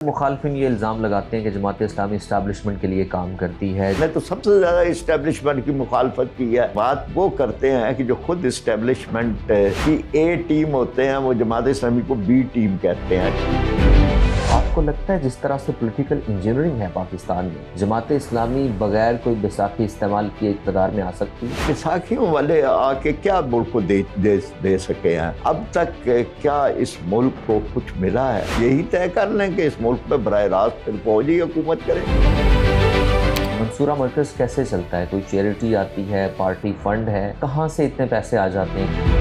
مخالفین یہ الزام لگاتے ہیں کہ جماعت اسلامی اسٹیبلشمنٹ کے لیے کام کرتی ہے۔ میں تو سب سے زیادہ اسٹیبلشمنٹ کی مخالفت کی ہے۔ بات وہ کرتے ہیں کہ جو خود اسٹیبلشمنٹ کی اے ٹیم ہوتے ہیں وہ جماعت اسلامی کو بی ٹیم کہتے ہیں۔ آپ کو لگتا ہے جس طرح سے پولیٹیکل انجینئرنگ ہے پاکستان میں، جماعت اسلامی بغیر کوئی بیساکھی استعمال کیے اقتدار میں آ سکتی ہے؟ بیساکھیوں والے آ کے کیا ملک کو دے سکے ہیں؟ اب تک کیا اس ملک کو کچھ ملا ہے؟ یہی طے کر لیں کہ اس ملک پہ براہ راست پھر فوجی حکومت کرے۔ منصورہ مرکز کیسے چلتا ہے؟ کوئی چیریٹی آتی ہے، پارٹی فنڈ ہے، کہاں سے اتنے پیسے آ جاتے ہیں؟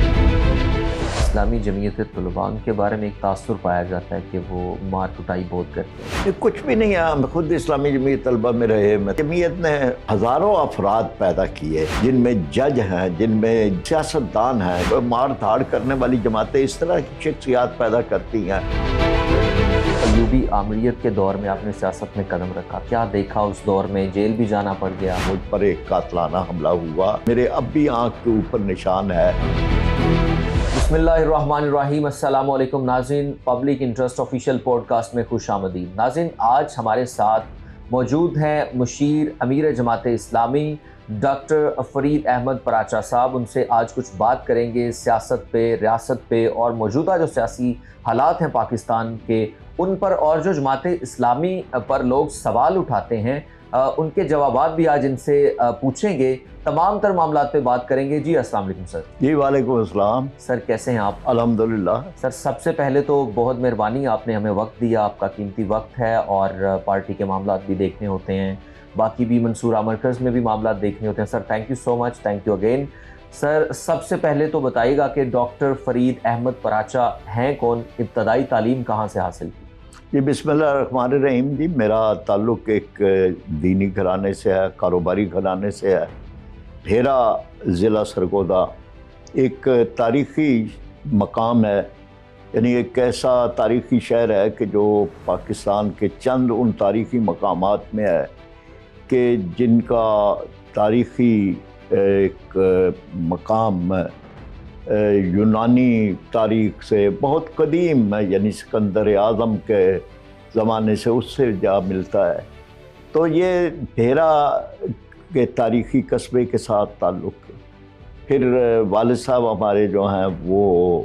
اسلامی جمعیت طلباء کے بارے میں ایک تاثر پایا جاتا ہے کہ وہ مار کٹائی بہت کرتے ہیں۔ یہ کچھ بھی نہیں ہے، ہم خود اسلامی جمعیت طلبہ میں رہے۔ جمعیت نے ہزاروں افراد پیدا کیے جن میں جج ہیں، جن میں سیاستدان ہیں۔ مار دھاڑ کرنے والی جماعتیں اس طرح کی شخصیات پیدا کرتی ہیں۔ ایوبی آمریت کے دور میں آپ نے سیاست میں قدم رکھا، کیا دیکھا اس دور میں؟ جیل بھی جانا پڑ گیا۔ مجھ پر ایک قاتلانہ حملہ ہوا، میرے اب بھی آنکھ کے اوپر نشان ہے۔ بسم اللہ الرحمن الرحیم۔ السلام علیکم ناظرین، public interest official podcast میں خوش آمدید۔ ناظرین، آج ہمارے ساتھ موجود ہیں مشیر امیر جماعت اسلامی ڈاکٹر فرید احمد پراچا صاحب۔ ان سے آج کچھ بات کریں گے سیاست پہ، ریاست پہ، اور موجودہ جو سیاسی حالات ہیں پاکستان کے ان پر، اور جو جماعت اسلامی پر لوگ سوال اٹھاتے ہیں ان کے جوابات بھی آج ان سے پوچھیں گے۔ تمام تر معاملات پہ بات کریں گے۔ جی السلام علیکم سر۔ جی وعلیکم السلام۔ سر کیسے ہیں آپ؟ الحمدللہ۔ سر سب سے پہلے تو بہت مہربانی، آپ نے ہمیں وقت دیا، آپ کا قیمتی وقت ہے، اور پارٹی کے معاملات بھی دیکھنے ہوتے ہیں، باقی بھی منصورہ مرکز میں بھی معاملات دیکھنے ہوتے ہیں۔ Sir thank you so much, thank you again. Sir سب سے پہلے تو بتائیے گا کہ ڈاکٹر فرید احمد پراچا ہیں کون؟ ابتدائی تعلیم کہاں سے حاصل کی؟ جی بسم اللہ الرحمن الرحیم۔ جی میرا تعلق ایک دینی گھرانے سے ہے، کاروباری گھرانے سے ہے۔ بھیرا ضلع سرگودا ایک تاریخی مقام ہے، یعنی ایک ایسا تاریخی شہر ہے کہ جو پاکستان کے چند ان تاریخی مقامات میں ہے کہ جن کا تاریخی ایک مقام یونانی تاریخ سے بہت قدیم ہے، یعنی سکندر اعظم کے زمانے سے اس سے جا ملتا ہے۔ تو یہ بھیرا کے تاریخی قصبے کے ساتھ تعلق ہے۔ پھر والد صاحب ہمارے جو ہیں وہ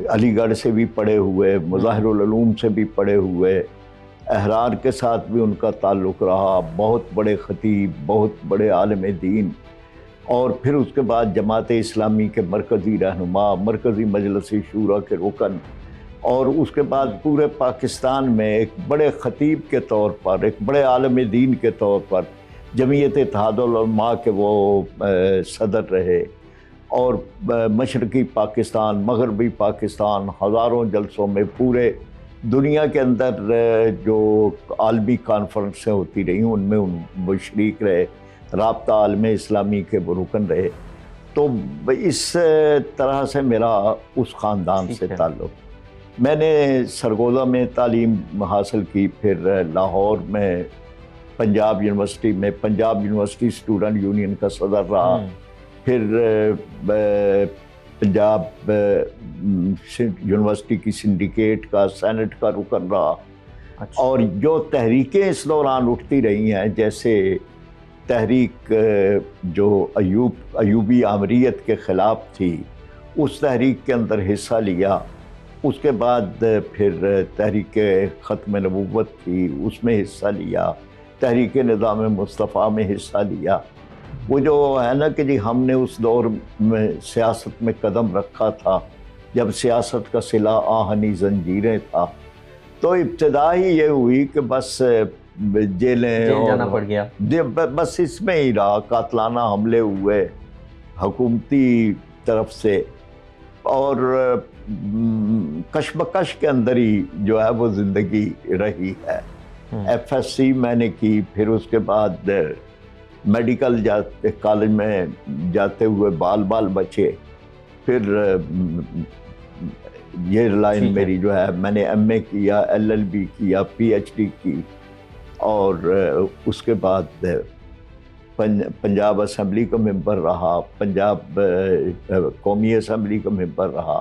علی گڑھ سے بھی پڑھے ہوئے، مظاہر العلوم سے بھی پڑھے ہوئے، احرار کے ساتھ بھی ان کا تعلق رہا، بہت بڑے خطیب، بہت بڑے عالم دین، اور پھر اس کے بعد جماعت اسلامی کے مرکزی رہنما، مرکزی مجلس شورا کے رکن، اور اس کے بعد پورے پاکستان میں ایک بڑے خطیب کے طور پر، ایک بڑے عالم دین کے طور پر جمعیت اتحاد العلماء کے وہ صدر رہے، اور مشرقی پاکستان، مغربی پاکستان، ہزاروں جلسوں میں پورے دنیا کے اندر جو عالمی کانفرنسیں ہوتی رہیں ان میں وہ شریک رہے، رابطہ عالم اسلامی کے وہ رکن رہے۔ تو اس طرح سے میرا اس خاندان سے تعلق۔ میں نے سرگودا میں تعلیم حاصل کی، پھر لاہور میں پنجاب یونیورسٹی میں پنجاب یونیورسٹی اسٹوڈنٹ یونین کا صدر رہا، پھر پنجاب یونیورسٹی کی سنڈیکیٹ کا سینٹ کا رکن رہا۔ اور جو تحریکیں اس دوران اٹھتی رہی ہیں، جیسے تحریک جو ایوبی آمریت کے خلاف تھی، اس تحریک کے اندر حصہ لیا۔ اس کے بعد پھر تحریک ختم نبوت تھی، اس میں حصہ لیا۔ تحریک نظام مصطفیٰ میں حصہ لیا۔ وہ جو ہے نا کہ جی ہم نے اس دور میں سیاست میں قدم رکھا تھا جب سیاست کا صلہ آہنی زنجیریں تھا، تو ابتدا ہی یہ ہوئی کہ بس جیلیں جانا پڑ گیا، بس اس میں ہی رہا۔ قاتلانہ حملے ہوئے حکومتی طرف سے، اور کشمکش کے اندر ہی جو ہے وہ زندگی رہی ہے۔ ایف ایس سی میں نے کی، پھر اس کے بعد میڈیکل کالج میں جاتے ہوئے بال بچے، پھر یہ لائن میری جو ہے، میں نے ایم اے کیا، ایل ایل بی کیا، پی ایچ ڈی کی، اور اس کے بعد پنجاب اسمبلی کا ممبر رہا، پنجاب قومی اسمبلی کا ممبر رہا،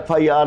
FIR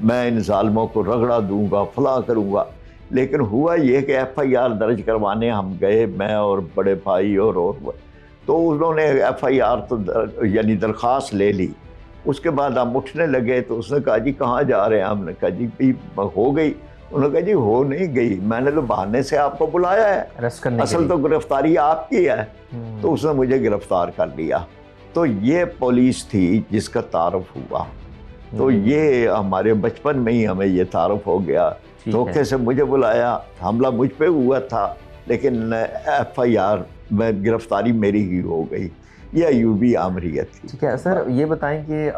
میں ان ظالموں کو رگڑا دوں گا، فلاں کروں گا. لیکن ہوا یہ کہ ایف آئی آر درج کروانے ہم گئے، میں اور بڑے بھائی اور تو انہوں نے ایف آئی آر تو یعنی درخواست لے لی. اس کے بعد ہم اٹھنے لگے تو اس نے کہا جی کہاں جا رہے ہیں؟ ہم نے کہا جی ہو گئی. انہوں نے کہا جی ہو نہیں گئی، میں نے تو بہانے سے آپ کو بلایا ہے، اصل تو گرفتاری آپ کی ہے. تو اس نے مجھے گرفتار کر لیا. تو یہ پولیس تھی جس کا تعارف ہوا. تو یہ ہمارے بچپن میں ہی ہمیں یہ تعارف ہو گیا. دھوکے سے مجھے بلایا، حملہ مجھ پہ ہوا تھا، لیکن ایف آئی آر میں گرفتاری میری ہی ہو گئی. یہ ایوبی آمریت تھی. ٹھیک ہے سر، یہ بتائیں کہ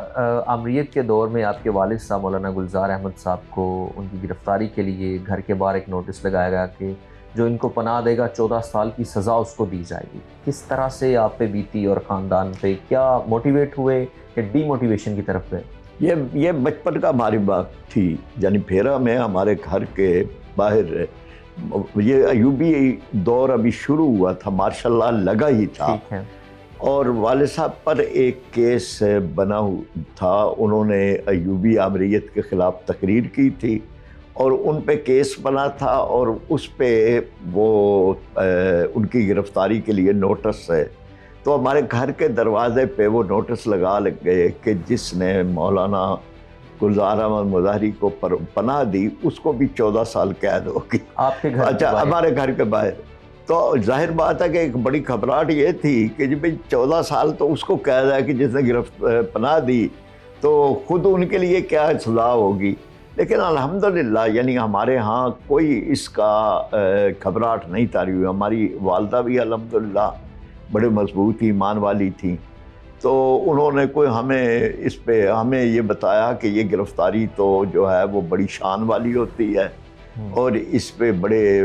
آمریت کے دور میں آپ کے والد صاحب مولانا گلزار احمد صاحب کو ان کی گرفتاری کے لیے گھر کے باہر ایک نوٹس لگایا گیا کہ جو ان کو پناہ دے گا 14 سال کی سزا اس کو دی جائے گی. کس طرح سے آپ پہ بیتی اور خاندان پہ؟ کیا موٹیویٹ ہوئے کہ ڈی موٹیویشن کی طرف گئے؟ یہ بچپن کا ہماری بات تھی. یعنی پھیرا میں ہمارے گھر کے باہر یہ ایوبی دور ابھی شروع ہوا تھا، ماشاء اللہ لگا ہی تھا. ٹھیک ہے. اور والد صاحب پر ایک کیس بنا تھا، انہوں نے ایوبی آمریت کے خلاف تقریر کی تھی اور ان پہ کیس بنا تھا، اور اس پہ وہ ان کی گرفتاری کے لیے نوٹس ہے. تو ہمارے گھر کے دروازے پہ وہ نوٹس لگا گئے کہ جس نے مولانا گلزار احمد مظاہری کو پناہ دی اس کو بھی 14 سال قید ہوگی. آپ کے گھر؟ اچھا، ہمارے گھر کے باہر. تو ظاہر بات ہے کہ ایک بڑی گھبراہٹ یہ تھی کہ جی بھائی 14 سال تو اس کو قید ہے کہ جس نے پناہ دی، تو خود ان کے لیے کیا سزا ہوگی. لیکن الحمدللہ یعنی ہمارے ہاں کوئی اس کا گھبراہٹ نہیں تاری ہوئی. ہماری والدہ بھی الحمدللہ بڑے مضبوط ایمان والی تھیں. تو انہوں نے کوئی ہمیں یہ بتایا کہ یہ گرفتاری تو جو ہے وہ بڑی شان والی ہوتی ہے اور اس پہ بڑے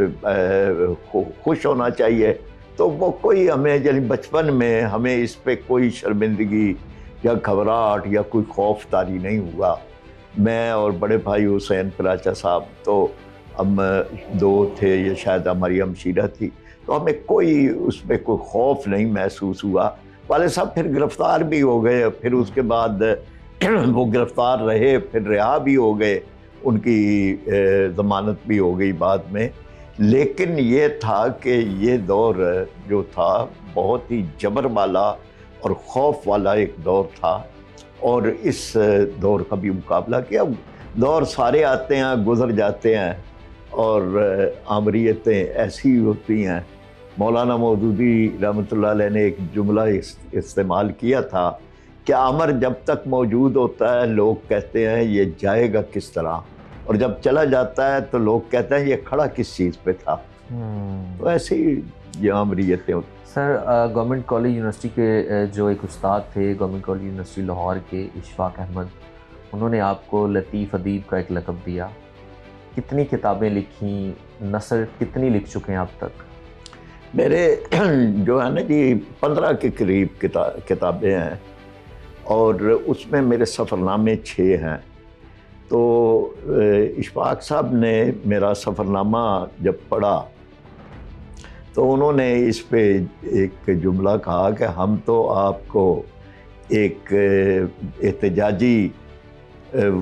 خوش ہونا چاہیے. تو وہ کوئی ہمیں یعنی بچپن میں ہمیں اس پہ کوئی شرمندگی یا گھبراہٹ یا کوئی خوف طاری نہیں ہوا. میں اور بڑے بھائی حسین پراچا صاحب تو ہم 2 تھے، یہ شاید ہماری ہمشیرہ تھی، تو ہمیں کوئی اس پہ کوئی خوف نہیں محسوس ہوا. والد صاحب پھر گرفتار بھی ہو گئے، پھر اس کے بعد وہ گرفتار رہے، پھر رہا بھی ہو گئے، ان کی ضمانت بھی ہو گئی بعد میں. لیکن یہ تھا کہ یہ دور جو تھا بہت ہی جبر والا اور خوف والا ایک دور تھا، اور اس دور کا بھی مقابلہ کیا. دور سارے آتے ہیں گزر جاتے ہیں، اور آمریتیں ایسی ہوتی ہیں. مولانا مودودی رحمۃ اللہ علیہ نے ایک جملہ استعمال کیا تھا کہ عمر جب تک موجود ہوتا ہے لوگ کہتے ہیں یہ جائے گا کس طرح، اور جب چلا جاتا ہے تو لوگ کہتے ہیں یہ کھڑا کس چیز پہ تھا. تو ایسے ہی یہ آمریتیں ہوتی. سر، گورنمنٹ کالج یونیورسٹی کے جو ایک استاد تھے گورنمنٹ کالج یونیورسٹی لاہور کے، اشفاق احمد، انہوں نے آپ کو لطیف ادیب کا ایک لقب دیا. کتنی کتابیں لکھیں، نثر کتنی لکھ چکے ہیں آپ تک؟ میرے جو ہے نا جی 15 کے قریب کتابیں ہیں، اور اس میں میرے سفر نامے 6 ہیں. تو اشفاق صاحب نے میرا سفر نامہ جب پڑھا تو انہوں نے اس پہ ایک جملہ کہا کہ ہم تو آپ کو ایک احتجاجی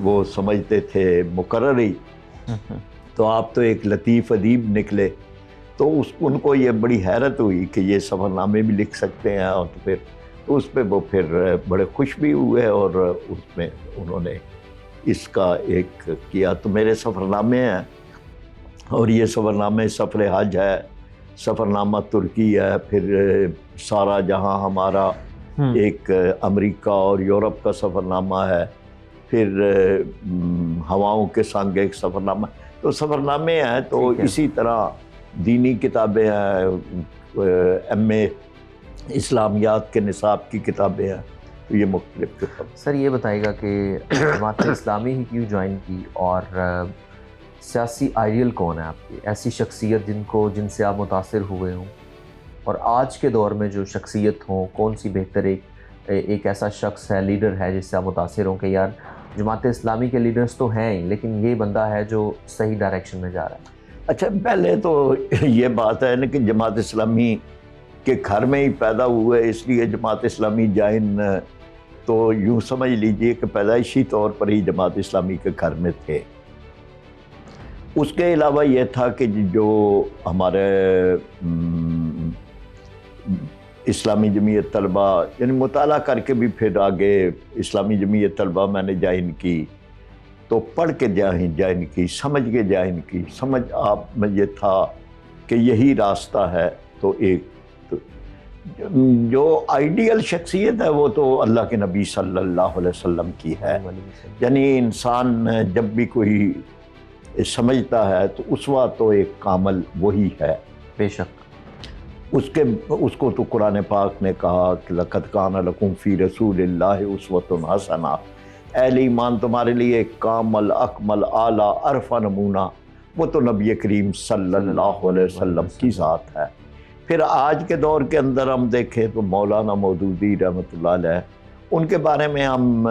وہ سمجھتے تھے مقرری، تو آپ تو ایک لطیف ادیب نکلے. تو ان کو یہ بڑی حیرت ہوئی کہ یہ سفر نامے بھی لکھ سکتے ہیں، اور پھر اس پہ وہ پھر بڑے خوش بھی ہوئے، اور اس میں انہوں نے اس کا ایک کیا. تو میرے سفر نامے ہیں، اور یہ سفر نامے سفر حج ہے، سفر نامہ ترکی ہے، پھر سارا جہاں ہمارا ایک امریکہ اور یورپ کا سفر نامہ ہے، پھر ہواؤں کے سنگ ایک سفر نامہ. تو سفر نامے ہیں. تو اسی طرح دینی کتابیں ہیں، ایم اے اسلامیات کے نصاب کی کتابیں ہیں. تو یہ مختلف کتاب. سر یہ بتائے گا کہ جماعت اسلامی ہی کیوں جوائن کی، اور سیاسی آئیڈیل کون ہے آپ کی، ایسی شخصیت جن سے آپ متاثر ہوئے ہوں، اور آج کے دور میں جو شخصیت ہوں کون سی بہتر ایک ایسا شخص ہے، لیڈر ہے جس سے آپ متاثر ہوں کہ یار جماعت اسلامی کے لیڈرز تو ہیں ہی، لیکن یہ بندہ ہے جو صحیح ڈائریکشن میں جا رہا ہے؟ اچھا، پہلے تو یہ بات ہے نا کہ جماعت اسلامی کے گھر میں ہی پیدا ہوئے، اس لیے جماعت اسلامی جائن تو یوں سمجھ لیجئے کہ پیدائشی طور پر ہی جماعت اسلامی کے گھر میں تھے۔ اس کے علاوہ یہ تھا کہ جو ہمارے اسلامی جمعیت طلبہ، یعنی مطالعہ کر کے بھی پھر آگے اسلامی جمعیت طلبہ میں نے جوائن کی، تو پڑھ کے جوائن کی، سمجھ کے جوائن کی۔ سمجھ آپ میں یہ تھا کہ یہی راستہ ہے۔ تو ایک جو آئیڈیل شخصیت ہے وہ تو اللہ کے نبی صلی اللہ علیہ وسلم کی ہے۔ یعنی انسان جب بھی کوئی سمجھتا ہے تو اسوہ تو ایک کامل وہی ہے۔ بے شک اس کو تو قرآن پاک نے کہا کہ لَقَدْ كَانَ لَكُمْ فِي رَسُولِ اللَّهِ أُسْوَةٌ حَسَنَةٌ، اہل ایمان تمہارے لیے ایک کامل، اکمل، اعلیٰ، عرفہ نمونہ وہ تو نبی کریم صلی اللہ علیہ وسلم کی ذات ہے۔ پھر آج کے دور کے اندر ہم دیکھیں تو مولانا مودودی رحمۃ اللہ علیہ، ان کے بارے میں ہم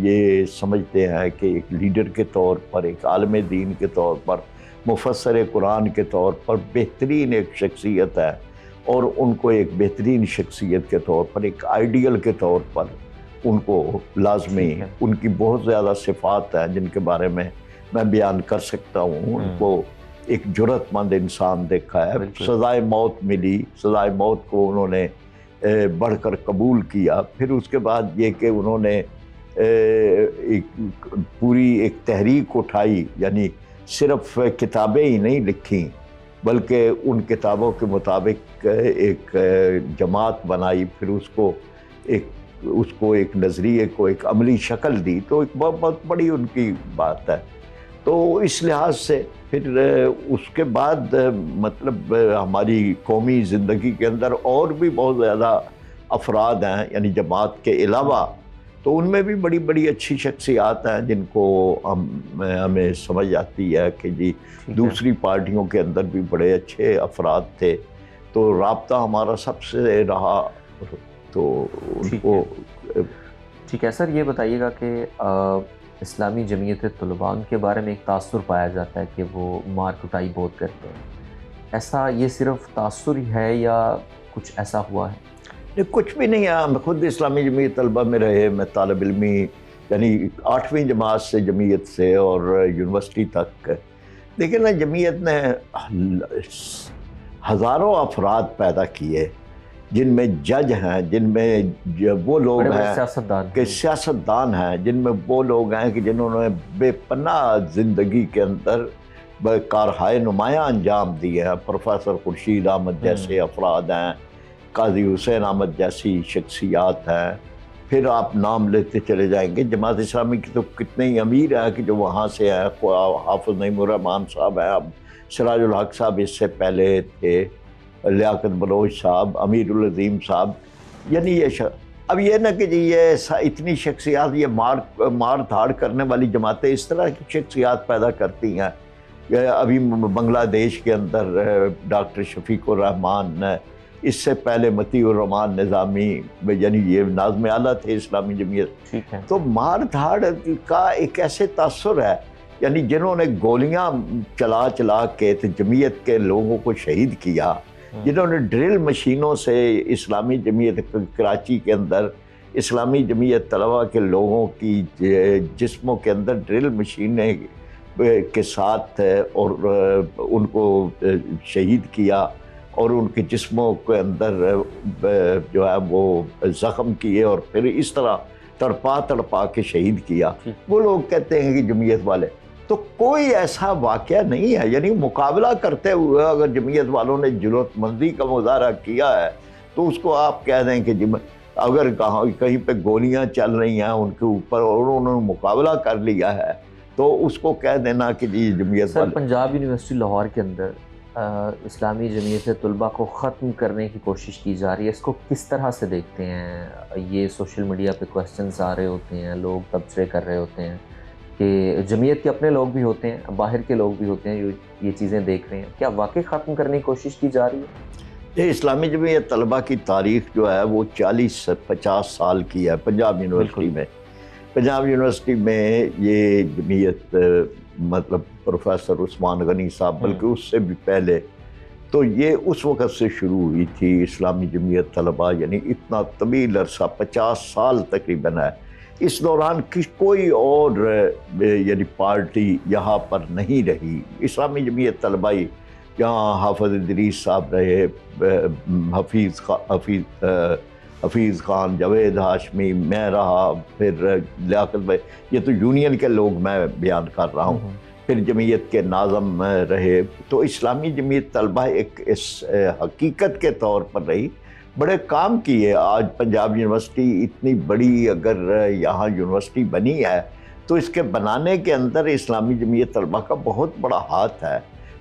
یہ سمجھتے ہیں کہ ایک لیڈر کے طور پر، ایک عالم دین کے طور پر، مفسر قرآن کے طور پر بہترین ایک شخصیت ہے، اور ان کو ایک بہترین شخصیت کے طور پر، ایک آئیڈیل کے طور پر ان کو لازمی، ان کی بہت زیادہ صفات ہیں جن کے بارے میں بیان کر سکتا ہوں۔ ان کو ایک جرأت مند انسان دیکھا ہے، سزائے موت ملی، سزائے موت کو انہوں نے بڑھ کر قبول کیا۔ پھر اس کے بعد یہ کہ انہوں نے ایک پوری ایک تحریک اٹھائی، یعنی صرف کتابیں ہی نہیں لکھیں بلکہ ان کتابوں کے مطابق ایک جماعت بنائی، پھر اس کو ایک نظریے کو ایک عملی شکل دی۔ تو ایک بہت بڑی ان کی بات ہے۔ تو اس لحاظ سے پھر اس کے بعد مطلب ہماری قومی زندگی کے اندر اور بھی بہت زیادہ افراد ہیں، یعنی جماعت کے علاوہ، تو ان میں بھی بڑی بڑی اچھی شخصیات ہیں جن کو ہمیں سمجھ آتی ہے کہ جی دوسری پارٹیوں کے اندر بھی بڑے اچھے افراد تھے۔ تو رابطہ ہمارا سب سے رہا۔ تو ان کو ٹھیک ہے سر، یہ بتائیے گا کہ اسلامی جمعیت طلباء کے بارے میں ایک تاثر پایا جاتا ہے کہ وہ مار کٹائی بہت کرتے ہیں، ایسا یہ صرف تاثر ہی ہے یا کچھ ایسا ہوا ہے؟ کچھ بھی نہیں ہے۔ ہم خود اسلامی جمعیت طلبہ میں رہے، میں طالب علمی یعنی 8ویں جماعت سے جمعیت سے اور یونیورسٹی تک، لیکن نا جمعیت نے ہزاروں افراد پیدا کیے جن میں جج ہیں، جن میں وہ لوگ ہیں کہ سیاستدان ہیں، جن میں وہ لوگ ہیں کہ جنہوں نے بے پناہ زندگی کے اندر کارہائے نمایاں انجام دیے ہیں۔ پروفیسر خورشید احمد جیسے افراد ہیں، قاضی حسین احمد جیسی شخصیات ہیں، پھر آپ نام لیتے چلے جائیں گے۔ جماعت اسلامی کی تو کتنے ہی امیر ہیں کہ جو وہاں سے ہیں، حافظ نعیم الرحمان صاحب ہیں، اب سراج الحق صاحب اس سے پہلے تھے، لیاقت بلوچ صاحب، امیر العظیم صاحب، یعنی یہ اب یہ نہ کہ جی یہ اتنی شخصیات، یہ مار دھاڑ کرنے والی جماعتیں اس طرح کی شخصیات پیدا کرتی ہیں۔ ابھی بنگلہ دیش کے اندر ڈاکٹر شفیق الرحمان، اس سے پہلے مطیع الرحمان نظامی، یعنی یہ ناظم اعلیٰ تھے اسلامی جمعیت۔ تو مار دھاڑ کا ایک ایسے تاثر ہے، یعنی جنہوں نے گولیاں چلا کے جمعیت کے لوگوں کو شہید کیا، جنہوں نے ڈرل مشینوں سے اسلامی جمعیت کراچی کے اندر اسلامی جمعیت طلباء کے لوگوں کی جسموں کے اندر ڈرل مشینیں کے ساتھ اور ان کو شہید کیا، اور ان کے جسموں کے اندر جو ہے وہ زخم کیے، اور پھر اس طرح تڑپا کے شہید کیا، وہ لوگ کہتے ہیں کہ جمعیت والے۔ تو کوئی ایسا واقعہ نہیں ہے، یعنی مقابلہ کرتے ہوئے اگر جمعیت والوں نے جرأت مندی کا مظاہرہ کیا ہے تو اس کو آپ کہہ دیں کہ اگر کہیں پہ گولیاں چل رہی ہیں ان کے اوپر اور انہوں نے مقابلہ کر لیا ہے تو اس کو کہہ دینا کہ جی جمعیت والے۔ پنجاب یونیورسٹی لاہور کے اندر اسلامی جمعیت طلباء کو ختم کرنے کی کوشش کی جا رہی ہے، اس کو کس طرح سے دیکھتے ہیں؟ یہ سوشل میڈیا پہ کوسچنز آ رہے ہوتے ہیں، لوگ تبصرے کر رہے ہوتے ہیں کہ جمعیت کے اپنے لوگ بھی ہوتے ہیں، باہر کے لوگ بھی ہوتے ہیں جو یہ چیزیں دیکھ رہے ہیں، کیا واقعی ختم کرنے کی کوشش کی جا رہی ہے؟ یہ اسلامی جمعیت طلباء کی تاریخ جو ہے وہ 40-50 سال کی ہے پنجاب یونیورسٹی میں۔ پنجاب یونیورسٹی میں یہ جمعیت مطلب پروفیسر عثمان غنی صاحب، بلکہ اس سے بھی پہلے تو یہ اس وقت سے شروع ہوئی تھی اسلامی جمعیت طلبہ، یعنی اتنا طویل عرصہ 50 سال تقریباً ہے. اس دوران کوئی اور یعنی پارٹی یہاں پر نہیں رہی. اسلامی جمعیت طلبہ یہاں حافظ ادریس صاحب رہے، حفیظ خان، جاوید ہاشمی، میں رہا، پھر لیاقت بھائی، یہ تو یونین کے لوگ میں بیان کر رہا ہوں، پھر جمعیت کے ناظم رہے. تو اسلامی جمعیت طلبہ ایک اس حقیقت کے طور پر رہی، بڑے کام کیے. آج پنجاب یونیورسٹی اتنی بڑی اگر یہاں یونیورسٹی بنی ہے تو اس کے بنانے کے اندر اسلامی جمعیت طلبہ کا بہت بڑا ہاتھ ہے.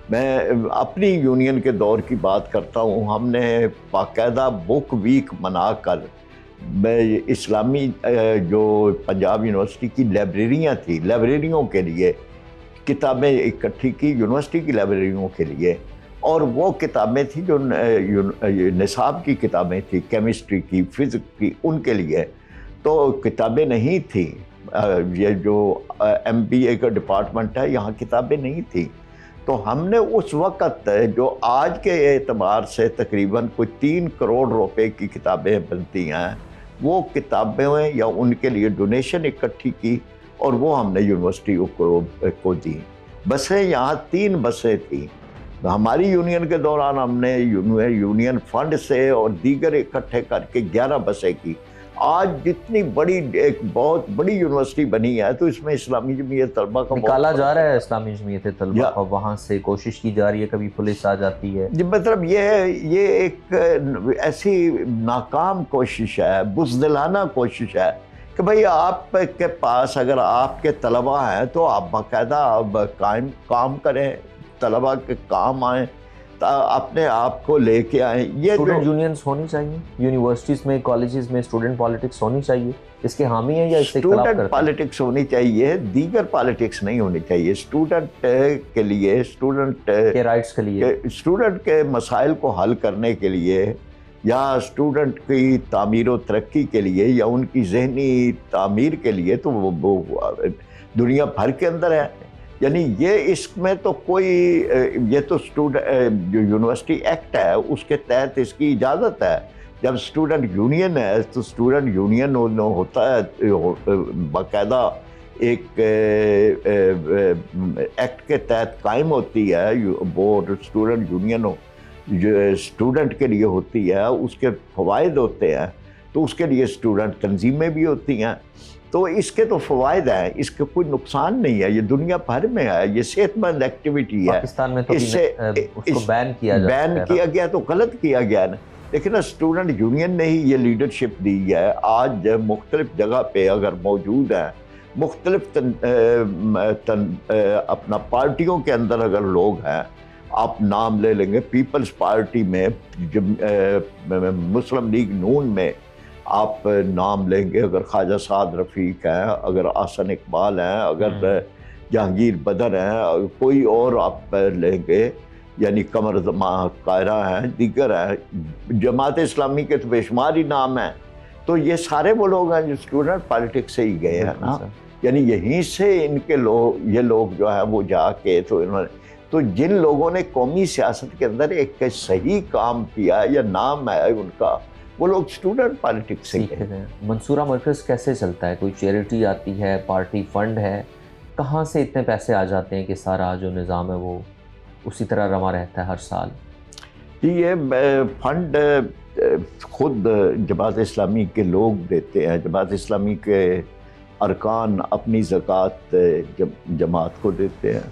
میں اپنی یونین کے دور کی بات کرتا ہوں، ہم نے باقاعدہ بک ویک منا کر اسلامی جو پنجاب یونیورسٹی کی لائبریریاں تھیں، لائبریریوں کے لیے کتابیں اکٹھی کی، یونیورسٹی کی لائبریریوں کے لیے. اور وہ کتابیں تھیں جو نصاب کی کتابیں تھیں، کیمسٹری کی، فزکس کی، ان کے لیے تو کتابیں نہیں تھیں. یہ جو MBA کا ڈپارٹمنٹ ہے یہاں کتابیں نہیں تھیں. تو ہم نے اس وقت جو آج کے اعتبار سے تقریباً کوئی 3 کروڑ روپے کی کتابیں بنتی ہیں، وہ کتابیں یا ان کے لیے ڈونیشن اکٹھی کی اور وہ ہم نے یونیورسٹی کو دی. بسیں یہاں 3 بسیں تھیں. ہماری یونین کے دوران ہم نے یونین فنڈ سے اور دیگر اکٹھے کر کے 11 بسیں کی. آج جتنی بڑی ایک بہت بڑی یونیورسٹی بنی ہے تو اس میں اسلامی جمعیت طلبہ کا نکالا جا رہا ہے اسلامی جمعیت طلبہ کو، وہاں سے کوشش کی جا رہی ہے، کبھی پولیس آ جاتی ہے. مطلب یہ ایک ایسی ناکام کوشش ہے، بزدلانہ کوشش ہے کہ بھئی آپ کے پاس اگر آپ کے طلبہ ہیں تو آپ باقاعدہ کام کریں، طلبہ کے کام آئیں، اپنے آپ کو لے کے آئیں. یہ اسٹوڈنٹ یونینز ہونی چاہیے یونیورسٹیز میں، کالجز میں، اسٹوڈنٹ پالیٹکس ہونی چاہیے، اس کے حامی ہیں یا اس سے اختلاف کرتے ہیں؟ اسٹوڈنٹ پالیٹکس ہونی چاہیے، دیگر پالیٹکس نہیں ہونی چاہیے. اسٹوڈنٹ کے لیے، اسٹوڈنٹ کے رائٹس کے لیے، اسٹوڈنٹ کے مسائل کو حل کرنے کے لیے، یا اسٹوڈنٹ کی تعمیر و ترقی کے لیے، یا ان کی ذہنی تعمیر کے لیے تو وہ دنیا بھر کے اندر ہے. یعنی یہ اس میں تو کوئی، یہ تو جو یونیورسٹی ایکٹ ہے اس کے تحت اس کی اجازت ہے. جب اسٹوڈنٹ یونین ہے تو اسٹوڈنٹ یونین ہوتا ہے باقاعدہ ایک ایکٹ کے تحت قائم ہوتی ہے. وہ اسٹوڈنٹ یونین جو اسٹوڈنٹ کے لیے ہوتی ہے، اس کے فوائد ہوتے ہیں، تو اس کے لیے اسٹوڈنٹ تنظیمیں بھی ہوتی ہیں. تو اس کے تو فوائد ہیں، اس کے کوئی نقصان نہیں ہے. یہ دنیا بھر میں ہے، یہ صحت مند ایکٹیویٹی ہے. پاکستان میں تو اس کو بین کیا گیا تو غلط کیا گیا نا. لیکن اسٹوڈنٹ یونین نے ہی یہ لیڈرشپ دی ہے. آج مختلف جگہ پہ اگر موجود ہیں، مختلف اپنا پارٹیوں کے اندر اگر لوگ ہیں، آپ نام لے لیں گے پیپلز پارٹی میں، مسلم لیگ نون میں آپ نام لیں گے، اگر خواجہ سعد رفیق ہیں، اگر احسن اقبال ہیں، اگر جہانگیر بدر ہیں، کوئی اور آپ لیں گے، یعنی قمر زمان قاہرہ ہیں، دیگر ہیں، جماعت اسلامی کے تو بے شمار ہی نام ہیں. تو یہ سارے وہ لوگ ہیں جو اسٹوڈنٹ پالیٹکس سے ہی گئے ہیں نا. یعنی یہیں سے ان کے یہ لوگ جو ہے وہ جا کے تو جن لوگوں نے قومی سیاست کے اندر ایک صحیح کام کیا یا نام ہے ان کا، وہ لوگ اسٹوڈنٹ پالیٹکس سے گئے. منصورہ مرکز کیسے چلتا ہے؟ کوئی چیریٹی آتی ہے، پارٹی فنڈ ہے؟ کہاں سے اتنے پیسے آ جاتے ہیں کہ سارا جو نظام ہے وہ اسی طرح رواں رہتا ہے ہر سال؟ یہ فنڈ خود جماعت اسلامی کے لوگ دیتے ہیں. جماعت اسلامی کے ارکان اپنی زکوٰۃ جماعت کو دیتے ہیں.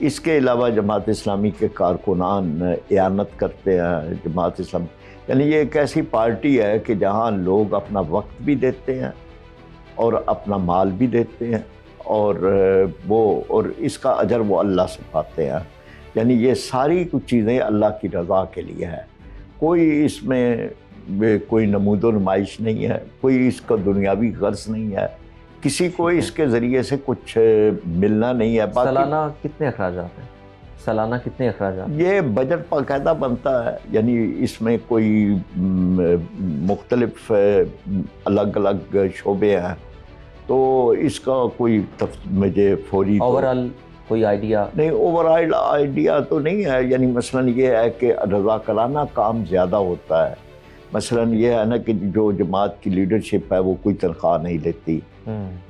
اس کے علاوہ جماعت اسلامی کے کارکنان اعانت کرتے ہیں. جماعت اسلامی یعنی یہ ایک ایسی پارٹی ہے کہ جہاں لوگ اپنا وقت بھی دیتے ہیں اور اپنا مال بھی دیتے ہیں، اور اس کا اجر وہ اللہ سے پاتے ہیں. یعنی یہ ساری کچھ چیزیں اللہ کی رضا کے لیے ہے. کوئی اس میں کوئی نمود و نمائش نہیں ہے، کوئی اس کا دنیاوی غرض نہیں ہے، کسی کو اس کے ذریعے سے کچھ ملنا نہیں ہے. سالانہ کتنے اخراجات ہیں؟ سالانہ کتنے اخراجات؟ یہ بجٹ باقاعدہ بنتا ہے. یعنی اس میں کوئی مختلف الگ الگ شعبے ہیں، تو اس کا کوئی مجھے فوری کوئی آئیڈیا؟ نہیں، اوور آل آئیڈیا تو نہیں ہے، یعنی مثلاً یہ ہے کہ رضاکارانہ کام زیادہ ہوتا ہے. مثلاً یہ ہے نا کہ جو جماعت کی لیڈرشپ ہے وہ کوئی تنخواہ نہیں لیتی،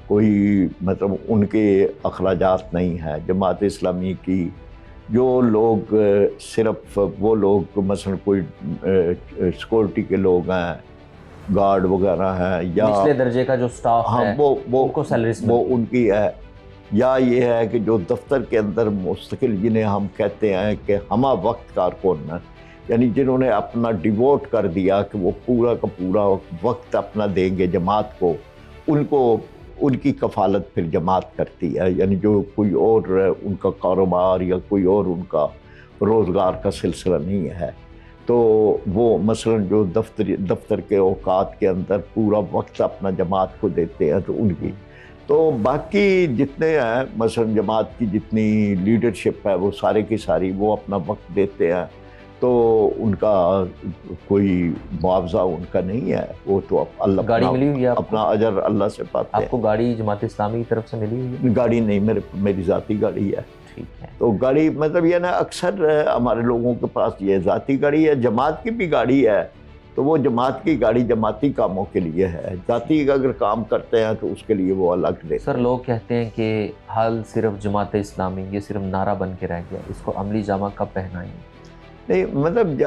کوئی مطلب ان کے اخراجات نہیں ہیں. جماعت اسلامی کی جو لوگ صرف وہ لوگ مثلاً کوئی سیکورٹی کے لوگ ہیں، گارڈ وغیرہ ہیں، یا نچلے درجے کا جو سٹاف ہاں ہے وہ ان کو سیلریز وہ ان کی ہے. یا یہ ہے کہ جو دفتر کے اندر مستقل، جنہیں ہم کہتے ہیں کہ ہمہ وقت کارکن ہیں، یعنی جنہوں نے اپنا ڈیووٹ کر دیا کہ وہ پورا کا پورا وقت اپنا دیں گے جماعت کو ان کی کفالت پھر جماعت کرتی ہے. یعنی جو کوئی اور ان کا کاروبار یا کوئی اور ان کا روزگار کا سلسلہ نہیں ہے، تو وہ مثلاً جو دفتر کے اوقات کے اندر پورا وقت اپنا جماعت کو دیتے ہیں، تو ان کی. تو باقی جتنے ہیں مثلاً جماعت کی جتنی لیڈرشپ ہے وہ سارے کی ساری وہ اپنا وقت دیتے ہیں، تو ان کا کوئی معاوضہ ان کا نہیں ہے. وہ تو اللہ گاڑی ملی ہوئی ہے اپنا اجر اللہ سے پاتے ہیں. آپ کو گاڑی جماعت اسلامی کی طرف سے ملی ہوئی ہے؟ گاڑی نہیں، میری ذاتی گاڑی ہے. ٹھیک ہے. تو گاڑی مطلب یہ نا اکثر ہمارے لوگوں کے پاس یہ ذاتی گاڑی ہے. جماعت کی بھی گاڑی ہے، تو وہ جماعت کی گاڑی جماعتی کاموں کے لیے ہے. ذاتی اگر کام کرتے ہیں تو اس کے لیے وہ الگ دیتے ہیں. سر لوگ کہتے ہیں کہ حل صرف جماعت اسلامی یہ صرف نعرہ بن کے رہ گیا، اس کو عملی جامہ کب پہنائیں گے؟ نہیں مطلب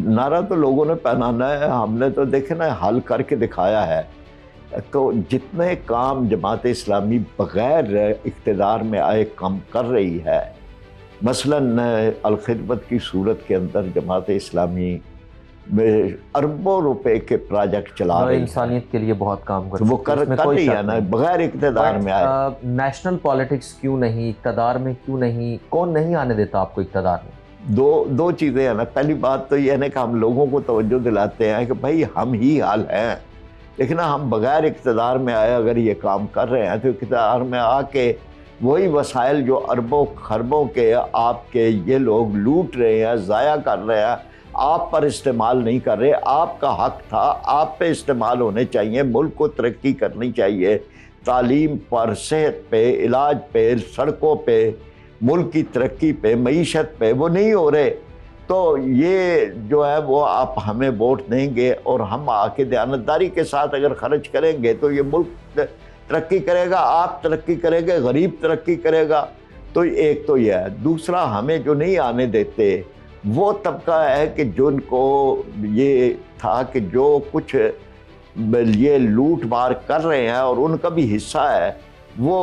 نعرہ تو لوگوں نے پہنانا ہے، ہم نے تو دیکھے نا حل کر کے دکھایا ہے. تو جتنے کام جماعت اسلامی بغیر اقتدار میں آئے کام کر رہی ہے، مثلاً الخدمت کی صورت کے اندر جماعت اسلامی اربوں روپے کے پروجیکٹ چلا رہی ہے. انسانیت کے لیے بہت کام وہ کر رہی ہے نا بغیر اقتدار میں آئے. نیشنل پالیٹکس کیوں نہیں، اقتدار میں کیوں نہیں، کون نہیں آنے دیتا آپ کو اقتدار میں؟ دو چیزیں ہیں نا. پہلی بات تو یہ ہے کہ ہم لوگوں کو توجہ دلاتے ہیں کہ بھائی ہم ہی حل ہیں، لیکن ہم بغیر اقتدار میں آئے اگر یہ کام کر رہے ہیں تو اقتدار میں آ کے وہی وسائل جو اربوں خربوں کے آپ کے یہ لوگ لوٹ رہے ہیں، ضائع کر رہے ہیں، آپ پر استعمال نہیں کر رہے. آپ کا حق تھا، آپ پہ استعمال ہونے چاہیے. ملک کو ترقی کرنی چاہیے، تعلیم پر، صحت پہ، علاج پہ، سڑکوں پہ، ملک کی ترقی پہ، معیشت پہ. وہ نہیں ہو رہے. تو یہ جو ہے وہ آپ ہمیں ووٹ دیں گے اور ہم آ کے دیانتداری کے ساتھ اگر خرچ کریں گے تو یہ ملک ترقی کرے گا، آپ ترقی کریں گے، غریب ترقی کرے گا. تو ایک تو یہ ہے. دوسرا، ہمیں جو نہیں آنے دیتے وہ طبقہ ہے کہ جن کو یہ تھا کہ جو کچھ یہ لوٹ مار کر رہے ہیں اور ان کا بھی حصہ ہے وہ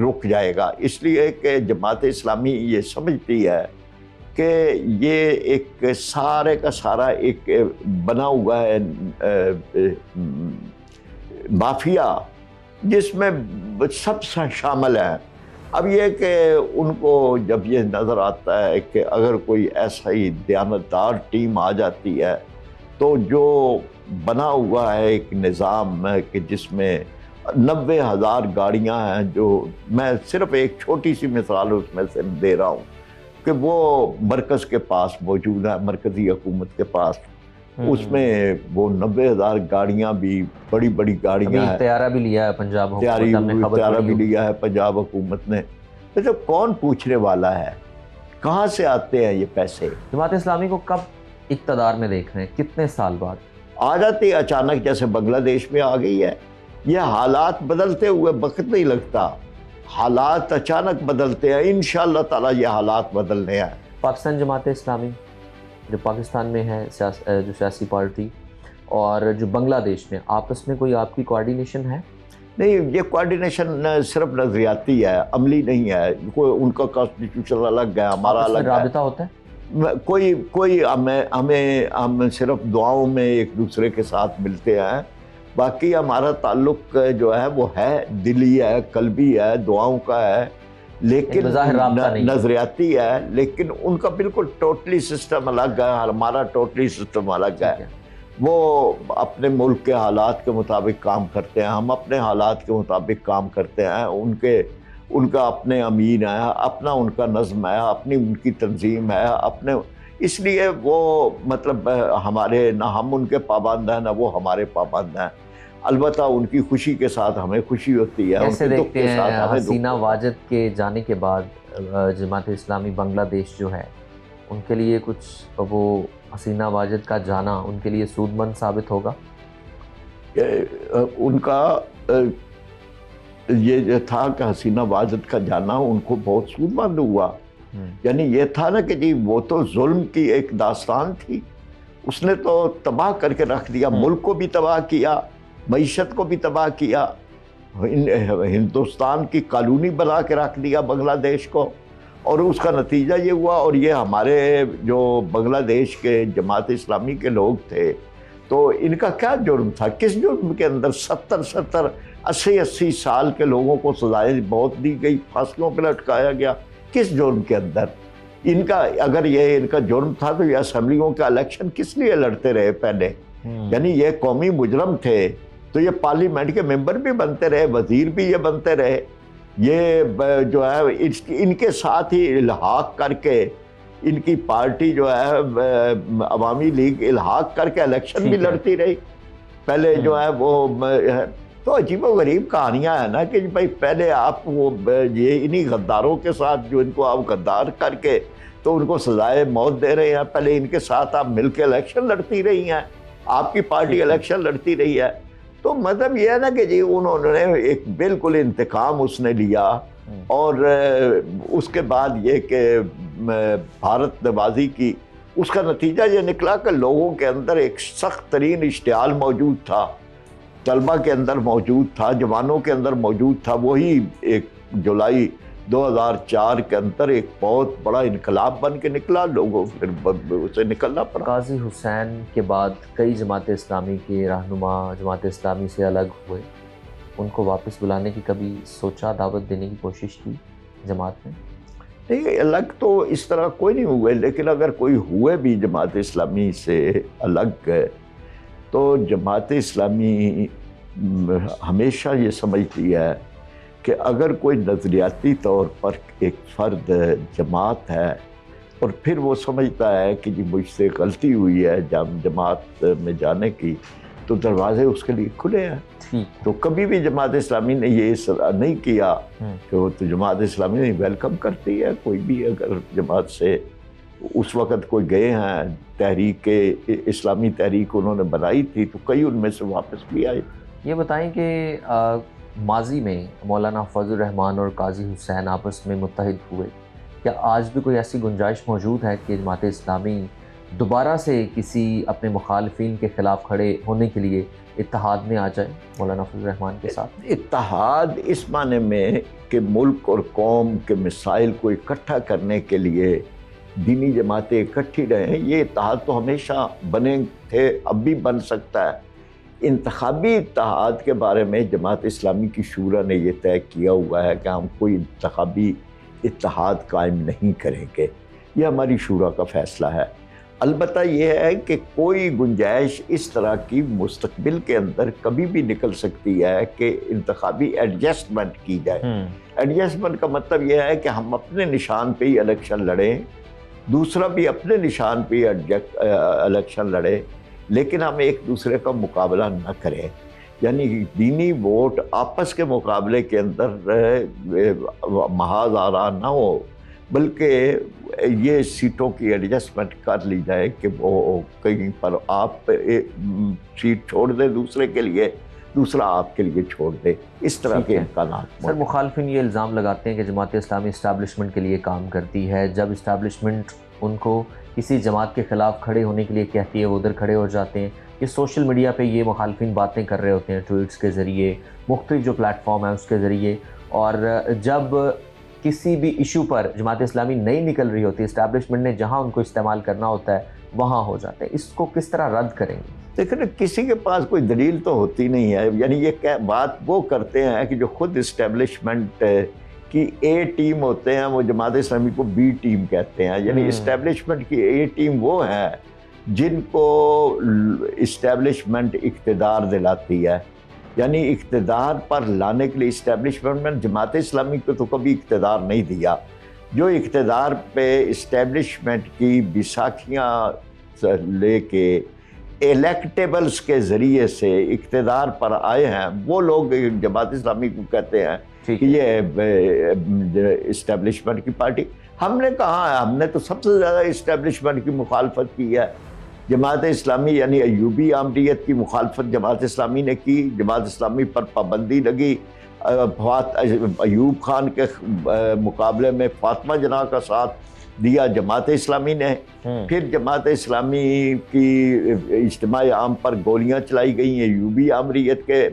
رک جائے گا. اس لیے کہ جماعت اسلامی یہ سمجھتی ہے کہ یہ ایک سارے کا سارا ایک بنا ہوا ہے مافیا جس میں سب شامل ہیں. اب یہ کہ ان کو جب یہ نظر آتا ہے کہ اگر کوئی ایسا ہی دیانتدار ٹیم آ جاتی ہے تو جو بنا ہوا ہے ایک نظام ہے کہ جس میں 90,000 گاڑیاں ہیں، جو میں صرف ایک چھوٹی سی مثال اس میں سے دے رہا ہوں کہ وہ مرکز کے پاس موجود ہے، مرکزی حکومت کے پاس. اس میں وہ 90,000 گاڑیاں بھی بڑی بڑی گاڑیاں ہیں. طیارہ بھی لیا ہے پنجاب طیارہ بھی لیا ہے پنجاب حکومت نے. تو کون پوچھنے والا ہے؟ کہاں سے آتے ہیں یہ پیسے؟ جماعت اسلامی کو کب اقتدار میں دیکھ رہے ہیں؟ کتنے سال بعد آ جاتی ہے؟ اچانک جیسے بنگلہ دیش میں آ گئی ہے. یہ حالات بدلتے ہوئے وقت نہیں لگتا، حالات اچانک بدلتے ہیں. انشاءاللہ تعالی یہ حالات بدلنے ہیں. پاکستان جماعت اسلامی جو پاکستان میں ہے جو سیاسی پارٹی، اور جو بنگلہ دیش میں، آپس میں کوئی آپ کی کوارڈینیشن ہے؟ نہیں، یہ کوارڈینیشن صرف نظریاتی ہے، عملی نہیں ہے. ان کا کانسٹیٹیوشن الگ ہے، ہمارا الگ ہے. رابطہ ہوتا ہے؟ کوئی ہم صرف دعاؤں میں ایک دوسرے کے ساتھ ملتے ہیں. باقی ہمارا تعلق جو ہے وہ ہے دلی ہے، قلبی ہے، دعاؤں کا ہے، لیکن نظریاتی ہے. لیکن ان کا بالکل ٹوٹلی سسٹم الگ ہے، ہمارا ٹوٹلی سسٹم الگ ہے. وہ اپنے ملک کے حالات کے مطابق کام کرتے ہیں، ہم اپنے حالات کے مطابق کام کرتے ہیں. ان کا اپنے امین ہے، اپنا ان کا نظم ہے، اپنی ان کی تنظیم ہے اپنے. اس لیے وہ مطلب ہمارے نہ ہم ان کے پابند ہیں نہ وہ ہمارے پابند ہیں. البتہ ان کی خوشی کے ساتھ ہمیں خوشی ہوتی ہے، کیسے دیکھتے ہیں حسینہ واجد کے جانے کے بعد جماعت اسلامی بنگلہ دیش جو ہے ان کے لیے کچھ وہ حسینہ واجد کا جانا ان کے لیے سود مند ثابت ہوگا؟ ان کا یہ تھا کہ حسینہ واجد کا جانا ان کو بہت سود مند ہوا، یعنی یہ تھا نا کہ جی وہ تو ظلم کی ایک داستان تھی، اس نے تو تباہ کر کے رکھ دیا، ملک کو بھی تباہ کیا، معیشت کو بھی تباہ کیا، ہندوستان کی کالونی بنا کے رکھ دیا بنگلہ دیش کو، اور اس کا نتیجہ یہ ہوا۔ اور یہ ہمارے جو بنگلہ دیش کے جماعت اسلامی کے لوگ تھے تو ان کا کیا جرم تھا؟ کس جرم کے اندر 80 سال کے لوگوں کو سزائیں بہت دی گئی، پھانسیوں پہ لٹکایا گیا؟ کس جرم کے اندر؟ ان کا اگر یہ ان کا جرم تھا تو یہ اسمبلیوں کا الیکشن کس لیے لڑتے رہے پہلے؟ یعنی یہ قومی مجرم تھے تو یہ پارلیمنٹ کے ممبر بھی بنتے رہے، وزیر بھی یہ بنتے رہے، یہ جو ہے ان کے ساتھ ہی الحاق کر کے ان کی پارٹی جو ہے عوامی لیگ الحاق کر کے الیکشن بھی لڑتی رہی پہلے جو ہے وہ۔ تو عجیب و غریب کہانیاں ہیں نا کہ بھائی پہلے آپ وہ یہ انہی غداروں کے ساتھ جو ان کو آپ غدار کر کے تو ان کو سزائے موت دے رہے ہیں، پہلے ان کے ساتھ آپ مل کے الیکشن لڑتی رہی ہیں، آپ کی پارٹی الیکشن لڑتی رہی ہے۔ تو مطلب یہ ہے نا کہ جی انہوں نے ایک بالکل انتقام اس نے لیا، اور اس کے بعد یہ کہ بھارت نوازی کی، اس کا نتیجہ یہ نکلا کہ لوگوں کے اندر ایک سخت ترین اشتعال موجود تھا، طلبہ کے اندر موجود تھا، جوانوں کے اندر موجود تھا۔ وہی 1 جولائی 2004 کے اندر ایک بہت بڑا انقلاب بن کے نکلا، لوگوں پھر اسے نکلنا پڑا۔ قاضی حسین کے بعد کئی جماعت اسلامی کے رہنما جماعت اسلامی سے الگ ہوئے، ان کو واپس بلانے کی کبھی سوچا، دعوت دینے کی کوشش کی جماعت نے؟ نہیں، الگ تو اس طرح کوئی نہیں ہوئے، لیکن اگر کوئی ہوئے بھی جماعت اسلامی سے الگ تو جماعت اسلامی ہمیشہ یہ سمجھتی ہے کہ اگر کوئی نظریاتی طور پر ایک فرد جماعت ہے اور پھر وہ سمجھتا ہے کہ جی مجھ سے غلطی ہوئی ہے جماعت میں جانے کی، تو دروازے اس کے لیے کھلے ہیں۔ تو کبھی بھی جماعت اسلامی نے یہ اصرار نہیں کیا کہ وہ تو جماعت اسلامی نے ویلکم کرتی ہے کوئی بھی، اگر جماعت سے اس وقت کوئی گئے ہیں، تحریک اسلامی تحریک انہوں نے بنائی تھی تو کئی ان میں سے واپس بھی آئے۔ یہ بتائیں کہ ماضی میں مولانا فضل الرحمان اور قاضی حسین آپس میں متحد ہوئے، کیا آج بھی کوئی ایسی گنجائش موجود ہے کہ جماعت اسلامی دوبارہ سے کسی اپنے مخالفین کے خلاف کھڑے ہونے کے لیے اتحاد میں آ جائے مولانا فضل الرحمان کے ساتھ؟ اتحاد اس معنی میں کہ ملک اور قوم کے مسائل کو اکٹھا کرنے کے لیے دینی جماعتیں اکٹھی رہیں، یہ اتحاد تو ہمیشہ بنے تھے، اب بھی بن سکتا ہے۔ انتخابی اتحاد کے بارے میں جماعت اسلامی کی شورا نے یہ طے کیا ہوا ہے کہ ہم کوئی انتخابی اتحاد قائم نہیں کریں گے، یہ ہماری شورا کا فیصلہ ہے۔ البتہ یہ ہے کہ کوئی گنجائش اس طرح کی مستقبل کے اندر کبھی بھی نکل سکتی ہے کہ انتخابی ایڈجسٹمنٹ کی جائے۔ ایڈجسٹمنٹ کا مطلب یہ ہے کہ ہم اپنے نشان پہ ہی الیکشن لڑیں، دوسرا بھی اپنے نشان پہ ہی الیکشن لڑے، لیکن ہم ایک دوسرے کا مقابلہ نہ کریں، یعنی دینی ووٹ آپس کے مقابلے کے اندر محاذ آرا نہ ہو، بلکہ یہ سیٹوں کی ایڈجسٹمنٹ کر لی جائے کہ وہ کہیں پر آپ سیٹ چھوڑ دیں دوسرے کے لیے، دوسرا آپ کے لیے چھوڑ دے، اس طرح کے امکانات۔ سر، مخالفین یہ الزام لگاتے ہیں کہ جماعت اسلامی اسٹیبلشمنٹ کے لیے کام کرتی ہے، جب اسٹیبلشمنٹ ان کو کسی جماعت کے خلاف کھڑے ہونے کے لیے کہتی ہے وہ ادھر کھڑے ہو جاتے ہیں۔ یہ سوشل میڈیا پہ یہ مخالفین باتیں کر رہے ہوتے ہیں، ٹویٹس کے ذریعے، مختلف جو پلیٹ فارم ہیں اس کے ذریعے، اور جب کسی بھی ایشو پر جماعت اسلامی نہیں نکل رہی ہوتی، اسٹیبلشمنٹ نے جہاں ان کو استعمال کرنا ہوتا ہے وہاں ہو جاتے ہیں، اس کو کس طرح رد کریں گے؟ لیکن کسی کے پاس کوئی دلیل تو ہوتی نہیں ہے، یعنی یہ بات وہ کرتے ہیں کہ جو خود اسٹیبلشمنٹ کی اے ٹیم ہوتے ہیں وہ جماعت اسلامی کو بی ٹیم کہتے ہیں، یعنی اسٹیبلشمنٹ کی اے ٹیم وہ ہیں جن کو اسٹیبلشمنٹ اقتدار دلاتی ہے، یعنی اقتدار پر لانے کے لیے اسٹیبلشمنٹ جماعت اسلامی کو تو کبھی اقتدار نہیں دیا، جو اقتدار پہ اسٹیبلشمنٹ کی بیساکھیاں لے کے الیکٹیبلز کے ذریعے سے اقتدار پر آئے ہیں وہ لوگ جماعت اسلامی کو کہتے ہیں کہ یہ اسٹیبلشمنٹ کی پارٹی. ہم نے کہا ہے, ہم نے تو سب سے زیادہ اسٹیبلشمنٹ کی مخالفت کی ہے. جماعت اسلامی یعنی ایوبی آمریت کی مخالفت جماعت اسلامی نے کی. جماعت اسلامی پر پابندی لگی. ایوب خان کے مقابلے میں فاطمہ جناح کا ساتھ دیا جماعت اسلامی نے. پھر جماعت اسلامی کی اجتماع عام پر گولیاں چلائی گئی ہیں ایوبی آمریت کے.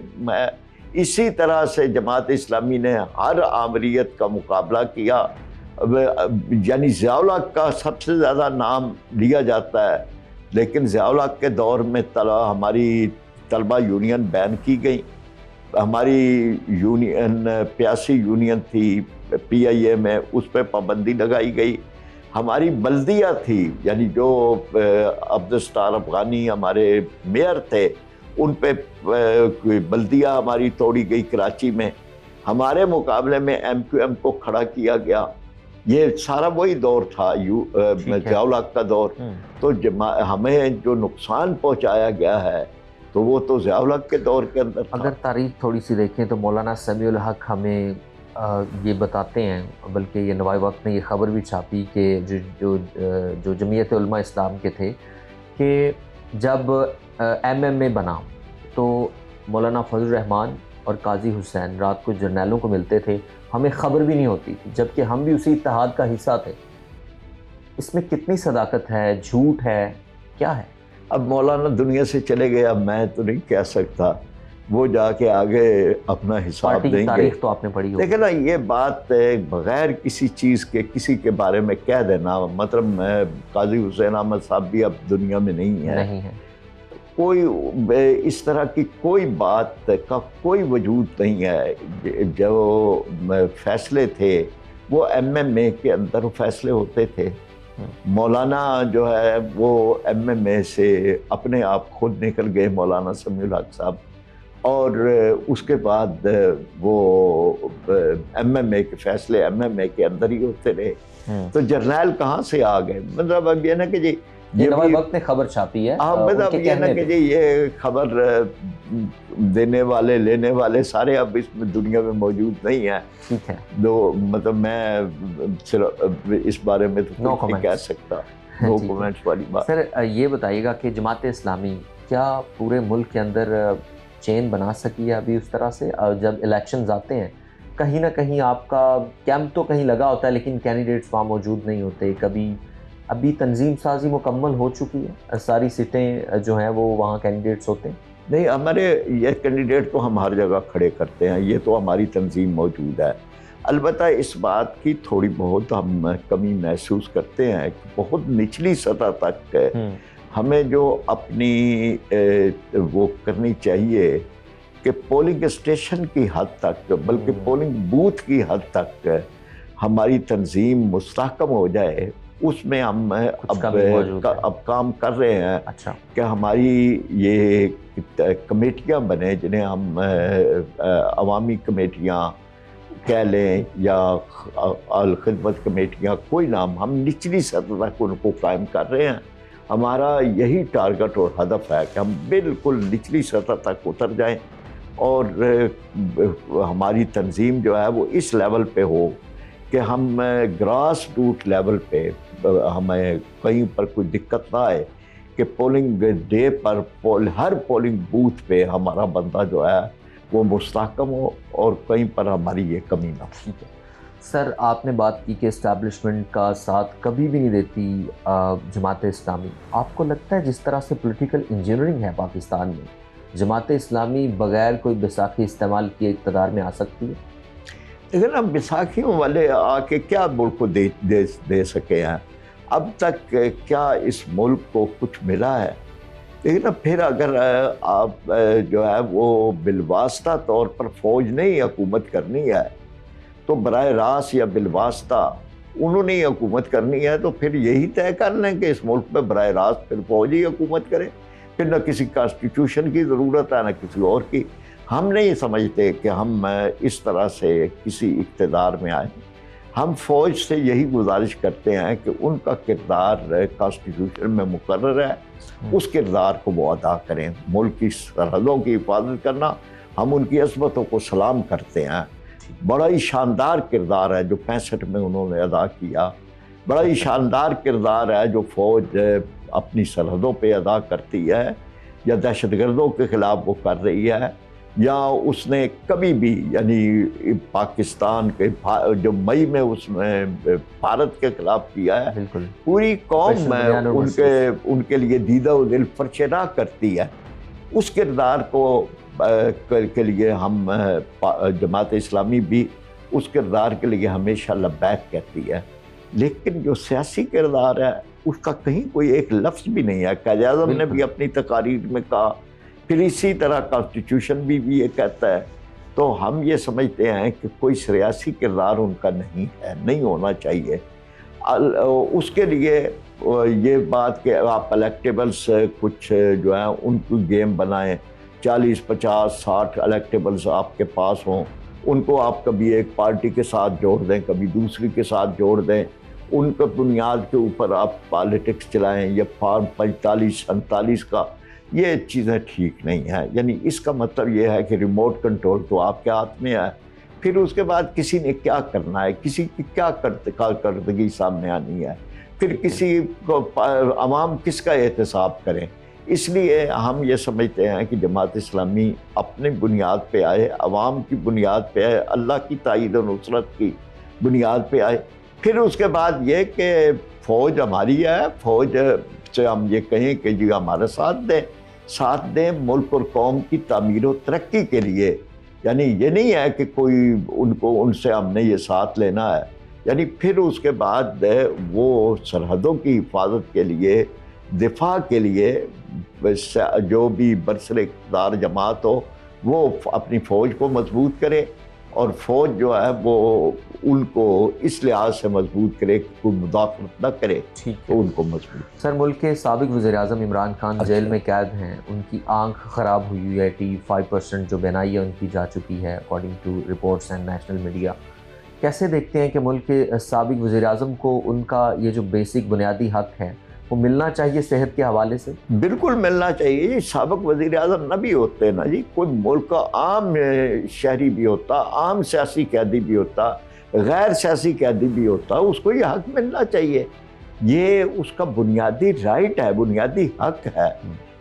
اسی طرح سے جماعت اسلامی نے ہر آمریت کا مقابلہ کیا. یعنی ضیاء الحق کا سب سے زیادہ نام لیا جاتا ہے, لیکن ضیاء الحق کے دور میں ہماری طلبہ یونین بین کی گئی. ہماری یونین 85 یونین تھی پی آئی اے میں, اس پہ پابندی لگائی گئی. ہماری بلدیہ تھی, یعنی جو عبدالستار افغانی ہمارے میئر تھے, ان پہ بلدیہ ہماری توڑی گئی کراچی میں. ہمارے مقابلے میں ایم کیو ایم کو کھڑا کیا گیا. یہ سارا وہی دور تھا ضیاء الحق کا دور. تو ہمیں جو نقصان پہنچایا گیا ہے تو وہ تو ضیاء الحق کے دور کے اندر تھا. اگر تاریخ تھوڑی سی دیکھیں تو مولانا سمیع الحق ہمیں یہ بتاتے ہیں, بلکہ یہ نوائے وقت نے یہ خبر بھی چھاپی کہ جو جمعیت علماء اسلام کے تھے کہ جب ایم ایم اے بنا تو مولانا فضل الرحمان اور قاضی حسین رات کو جرنیلوں کو ملتے تھے, ہمیں خبر بھی نہیں ہوتی تھی, جبکہ ہم بھی اسی اتحاد کا حصہ تھے. اس میں کتنی صداقت ہے, جھوٹ ہے, کیا ہے؟ اب مولانا دنیا سے چلے گئے, اب میں تو نہیں کہہ سکتا, وہ جا کے آگے اپنا حساب دیں گے. تاریخ تو آپ نے پڑھی ہوگی. لیکن نا یہ بات بغیر کسی چیز کے کسی کے بارے میں کہہ دینا, مطلب میں قاضی حسین احمد صاحب بھی اب دنیا میں نہیں ہے. کوئی اس طرح کی کوئی بات کا کوئی وجود نہیں ہے. جو فیصلے تھے وہ ایم ایم اے کے اندر فیصلے ہوتے تھے. مولانا جو ہے وہ ایم ایم اے سے اپنے آپ خود نکل گئے, مولانا سمیع الحق صاحب, اور اس کے بعد وہ ایم ایم اے کے فیصلے ایم ایم اے کے اندر ہی ہوتے رہے. تو جرنیل کہاں سے آ گئے؟ مطلب اب یہ نا کہ جی یہ نوائے وقت نے خبر چھاپی ہے. ہاں, مطلب یہ نا کہ جی یہ خبر دینے والے لینے والے سارے اب اس میں دنیا میں موجود نہیں ہیں. ٹھیک ہے, تو مطلب میں اس بارے میں تو نہیں کہہ سکتا. نو کومنٹس والی بات. سر یہ بتائیے گا کہ جماعت اسلامی کیا پورے ملک کے اندر چین بنا سکی ہے ابھی اس طرح سے؟ جب الیکشنز آتے ہیں کہیں نہ کہیں آپ کا کیمپ تو کہیں لگا ہوتا ہے لیکن کینڈیڈیٹس وہاں موجود نہیں ہوتے. کبھی ابھی تنظیم سازی مکمل ہو چکی ہے, ساری سیٹیں جو ہیں وہ وہاں کینڈیڈیٹس ہوتے ہیں؟ نہیں, ہمارے یہ کینڈیڈیٹ تو ہم ہر جگہ کھڑے کرتے ہیں, یہ تو ہماری تنظیم موجود ہے. البتہ اس بات کی تھوڑی بہت ہم کمی محسوس کرتے ہیں کہ بہت نچلی سطح تک ہمیں جو اپنی وہ کرنی چاہیے کہ پولنگ اسٹیشن کی حد تک, بلکہ پولنگ بوتھ کی حد تک ہماری تنظیم مستحکم ہو جائے, اس میں ہم اب کام کر رہے ہیں. اچھا, کہ ہماری یہ کمیٹیاں بنے جنہیں ہم عوامی کمیٹیاں کہہ لیں یا الخدمت کمیٹیاں, کوئی نام, ہم نچلی سطح تک ان کو قائم کر رہے ہیں. ہمارا یہی ٹارگٹ اور ہدف ہے کہ ہم بالکل نچلی سطح تک اتر جائیں اور ہماری تنظیم جو ہے وہ اس لیول پہ ہو کہ ہم گراس روٹ لیول پہ ہمیں کہیں پر کوئی دقت نہ آئے کہ پولنگ ڈے پر ہر پولنگ بوتھ پہ ہمارا بندہ جو ہے وہ مستحکم ہو اور کہیں پر ہماری یہ کمی نہ. ٹھیک ہے سر, آپ نے بات کی کہ اسٹیبلشمنٹ کا ساتھ کبھی بھی نہیں دیتی جماعت اسلامی. آپ کو لگتا ہے جس طرح سے پولیٹیکل انجینئرنگ ہے پاکستان میں, جماعت اسلامی بغیر کوئی بیساکھی استعمال کیے اقتدار میں آ سکتی ہے؟ لیکن اب بیساکھیوں والے آ کے کیا ملک کو دے سکے ہیں؟ اب تک کیا اس ملک کو کچھ ملا ہے؟ لیکن اب پھر اگر آپ جو ہے وہ بالواسطہ طور پر فوج نہیں حکومت کرنی ہے تو براہ راست یا بالواسطہ انہوں نے حکومت کرنی ہے, تو پھر یہی طے کر لیں کہ اس ملک میں براہ راست پھر فوج ہی حکومت کرے. پھر نہ کسی کانسٹیٹیوشن کی ضرورت ہے نہ کسی اور کی. ہم نہیں سمجھتے کہ ہم اس طرح سے کسی اقتدار میں آئیں. ہم فوج سے یہی گزارش کرتے ہیں کہ ان کا کردار کانسٹیٹیوشن میں مقرر ہے، اس کردار کو وہ ادا کریں۔ ملک کی سرحدوں کی حفاظت کرنا، ہم ان کی عظمتوں کو سلام کرتے ہیں۔ بڑا ہی شاندار کردار ہے جو 65 میں انہوں نے ادا کیا، بڑا ہی شاندار کردار ہے جو فوج اپنی سرحدوں پہ ادا کرتی ہے، یا دہشت گردوں کے خلاف وہ کر رہی ہے، یا اس نے کبھی بھی یعنی پاکستان کے جو مئی میں اس نے بھارت کے خلاف کیا ہے، بالکل پوری قوم میں ان کے لیے دیدہ و دل فرشنا کرتی ہے۔ اس کردار کو کے لیے ہم جماعت اسلامی بھی اس کردار کے لیے ہمیشہ لبیک کہتی ہے، لیکن جو سیاسی کردار ہے اس کا کہیں کوئی ایک لفظ بھی نہیں ہے۔ قائد اعظم نے بھی اپنی تقاریر میں کہا، پھر اسی طرح کانسٹیٹیوشن بھی یہ کہتا ہے، تو ہم یہ سمجھتے ہیں کہ کوئی سیاسی کردار ان کا نہیں ہے، نہیں ہونا چاہیے۔ اس کے لیے یہ بات کہ آپ الیکٹیبلس کچھ جو ہیں ان کو گیم بنائیں، 40 50 60 الیکٹیبلس آپ کے پاس ہوں، ان کو آپ کبھی ایک پارٹی کے ساتھ جوڑ دیں، کبھی دوسری کے ساتھ جوڑ دیں، ان کے بنیاد کے اوپر آپ پالیٹکس چلائیں، یا فارم 45 47 کا، یہ چیزیں ٹھیک نہیں ہیں۔ یعنی اس کا مطلب یہ ہے کہ ریموٹ کنٹرول تو آپ کے ہاتھ میں ہے، پھر اس کے بعد کسی نے کیا کرنا ہے، کسی کی کیا کارکردگی سامنے آنی ہے، پھر کسی کو عوام کس کا احتساب کریں۔ اس لیے ہم یہ سمجھتے ہیں کہ جماعت اسلامی اپنی بنیاد پہ آئے، عوام کی بنیاد پہ آئے، اللہ کی تائید و نصرت کی بنیاد پہ آئے۔ پھر اس کے بعد یہ کہ فوج ہماری ہے، فوج سے ہم یہ کہیں کہ جی ہمارا ساتھ دیں ملک اور قوم کی تعمیر و ترقی کے لیے۔ یعنی یہ نہیں ہے کہ کوئی ان سے ہم نے یہ ساتھ لینا ہے، یعنی پھر اس کے بعد وہ سرحدوں کی حفاظت کے لیے، دفاع کے لیے جو بھی برسر اقتدار جماعت ہو وہ اپنی فوج کو مضبوط کرے، اور فوج جو ہے وہ ان کو اس لحاظ سے مضبوط کرے کہ کوئی مداخلت نہ کرے، تو ان کو مضبوط۔ سر، ملک کے سابق وزیر اعظم عمران خان جیل میں قید ہیں، ان کی آنکھ خراب ہوئی ہے، 85% جو بینائی ہے ان کی جا چکی ہے according to reports and national media. کیسے دیکھتے ہیں کہ ملک کے سابق وزیر اعظم کو ان کا یہ جو بیسک بنیادی حق ہے وہ ملنا چاہیے صحت کے حوالے سے؟ بالکل ملنا چاہیے جی۔ سابق وزیر اعظم نہ بھی ہوتے نا جی، کوئی ملک کا عام شہری بھی ہوتا، عام سیاسی قیدی بھی ہوتا، غیر سیاسی قیدی بھی ہوتا، اس کو یہ حق ملنا چاہیے۔ یہ اس کا بنیادی رائٹ ہے، بنیادی حق ہے۔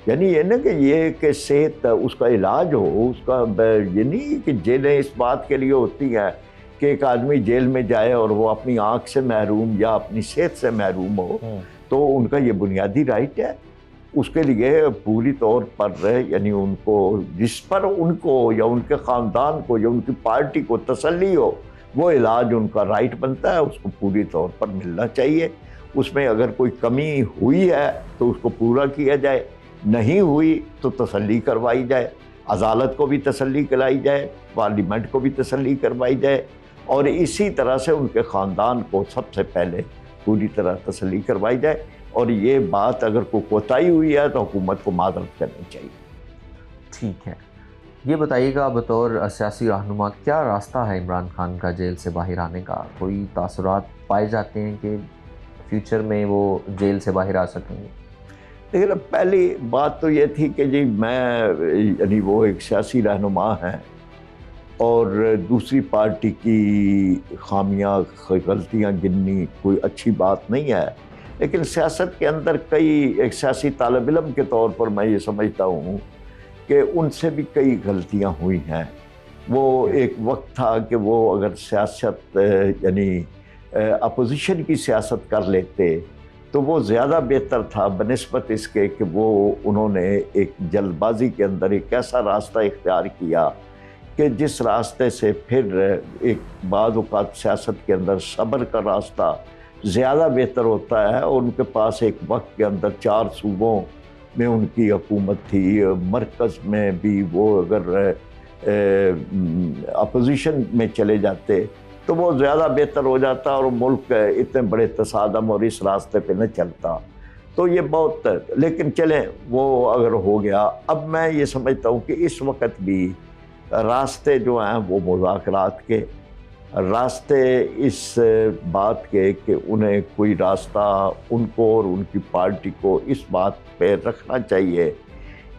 یعنی یہ نا کہ یہ کہ صحت اس کا علاج ہو، اس کا یہ نہیں کہ جیلیں اس بات کے لیے ہوتی ہیں کہ ایک آدمی جیل میں جائے اور وہ اپنی آنکھ سے محروم یا اپنی صحت سے محروم ہو، تو ان کا یہ بنیادی رائٹ ہے۔ اس کے لیے پوری طور پر یعنی ان کو جس پر ان کو یا ان کے خاندان کو یا ان کی پارٹی کو تسلی ہو، وہ علاج ان کا رائٹ بنتا ہے، اس کو پوری طور پر ملنا چاہیے۔ اس میں اگر کوئی کمی ہوئی ہے تو اس کو پورا کیا جائے، نہیں ہوئی تو تسلی کروائی جائے، عدالت کو بھی تسلی کرائی جائے، پارلیمنٹ کو بھی تسلی کروائی جائے، اور اسی طرح سے ان کے خاندان کو سب سے پہلے پوری طرح تسلی کروائی جائے۔ اور یہ بات اگر کوئی کوتاہی ہوئی ہے تو حکومت کو معذرت کرنی چاہیے۔ ٹھیک ہے، یہ بتائیے گا بطور سیاسی رہنما کیا راستہ ہے عمران خان کا جیل سے باہر آنے کا؟ کوئی تاثرات پائے جاتے ہیں کہ فیوچر میں وہ جیل سے باہر آ سکیں گے؟ لیکن پہلی بات تو یہ تھی کہ جی میں یعنی وہ ایک سیاسی رہنما ہیں، اور دوسری پارٹی کی خامیاں غلطیاں گننی کوئی اچھی بات نہیں ہے، لیکن سیاست کے اندر کئی ایک سیاسی طالب علم کے طور پر میں یہ سمجھتا ہوں کہ ان سے بھی کئی غلطیاں ہوئی ہیں۔ وہ ایک وقت تھا کہ وہ اگر سیاست یعنی اپوزیشن کی سیاست کر لیتے تو وہ زیادہ بہتر تھا بنسبت اس کے کہ وہ انہوں نے ایک جلد بازی کے اندر ایک ایسا راستہ اختیار کیا کہ جس راستے سے پھر ایک بعض اوقات سیاست کے اندر صبر کا راستہ زیادہ بہتر ہوتا ہے۔ اور ان کے پاس ایک وقت کے اندر 4 صوبوں میں ان کی حکومت تھی، مرکز میں بھی وہ اگر اپوزیشن میں چلے جاتے تو وہ زیادہ بہتر ہو جاتا اور ملک اتنے بڑے تصادم اور اس راستے پہ نہ چلتا۔ تو یہ بہت، لیکن چلیں وہ اگر ہو گیا، اب میں یہ سمجھتا ہوں کہ اس وقت بھی راستے جو ہیں وہ مذاکرات کے، راستے اس بات کے کہ انہیں کوئی راستہ ان کو اور ان کی پارٹی کو اس بات پہ رکھنا چاہیے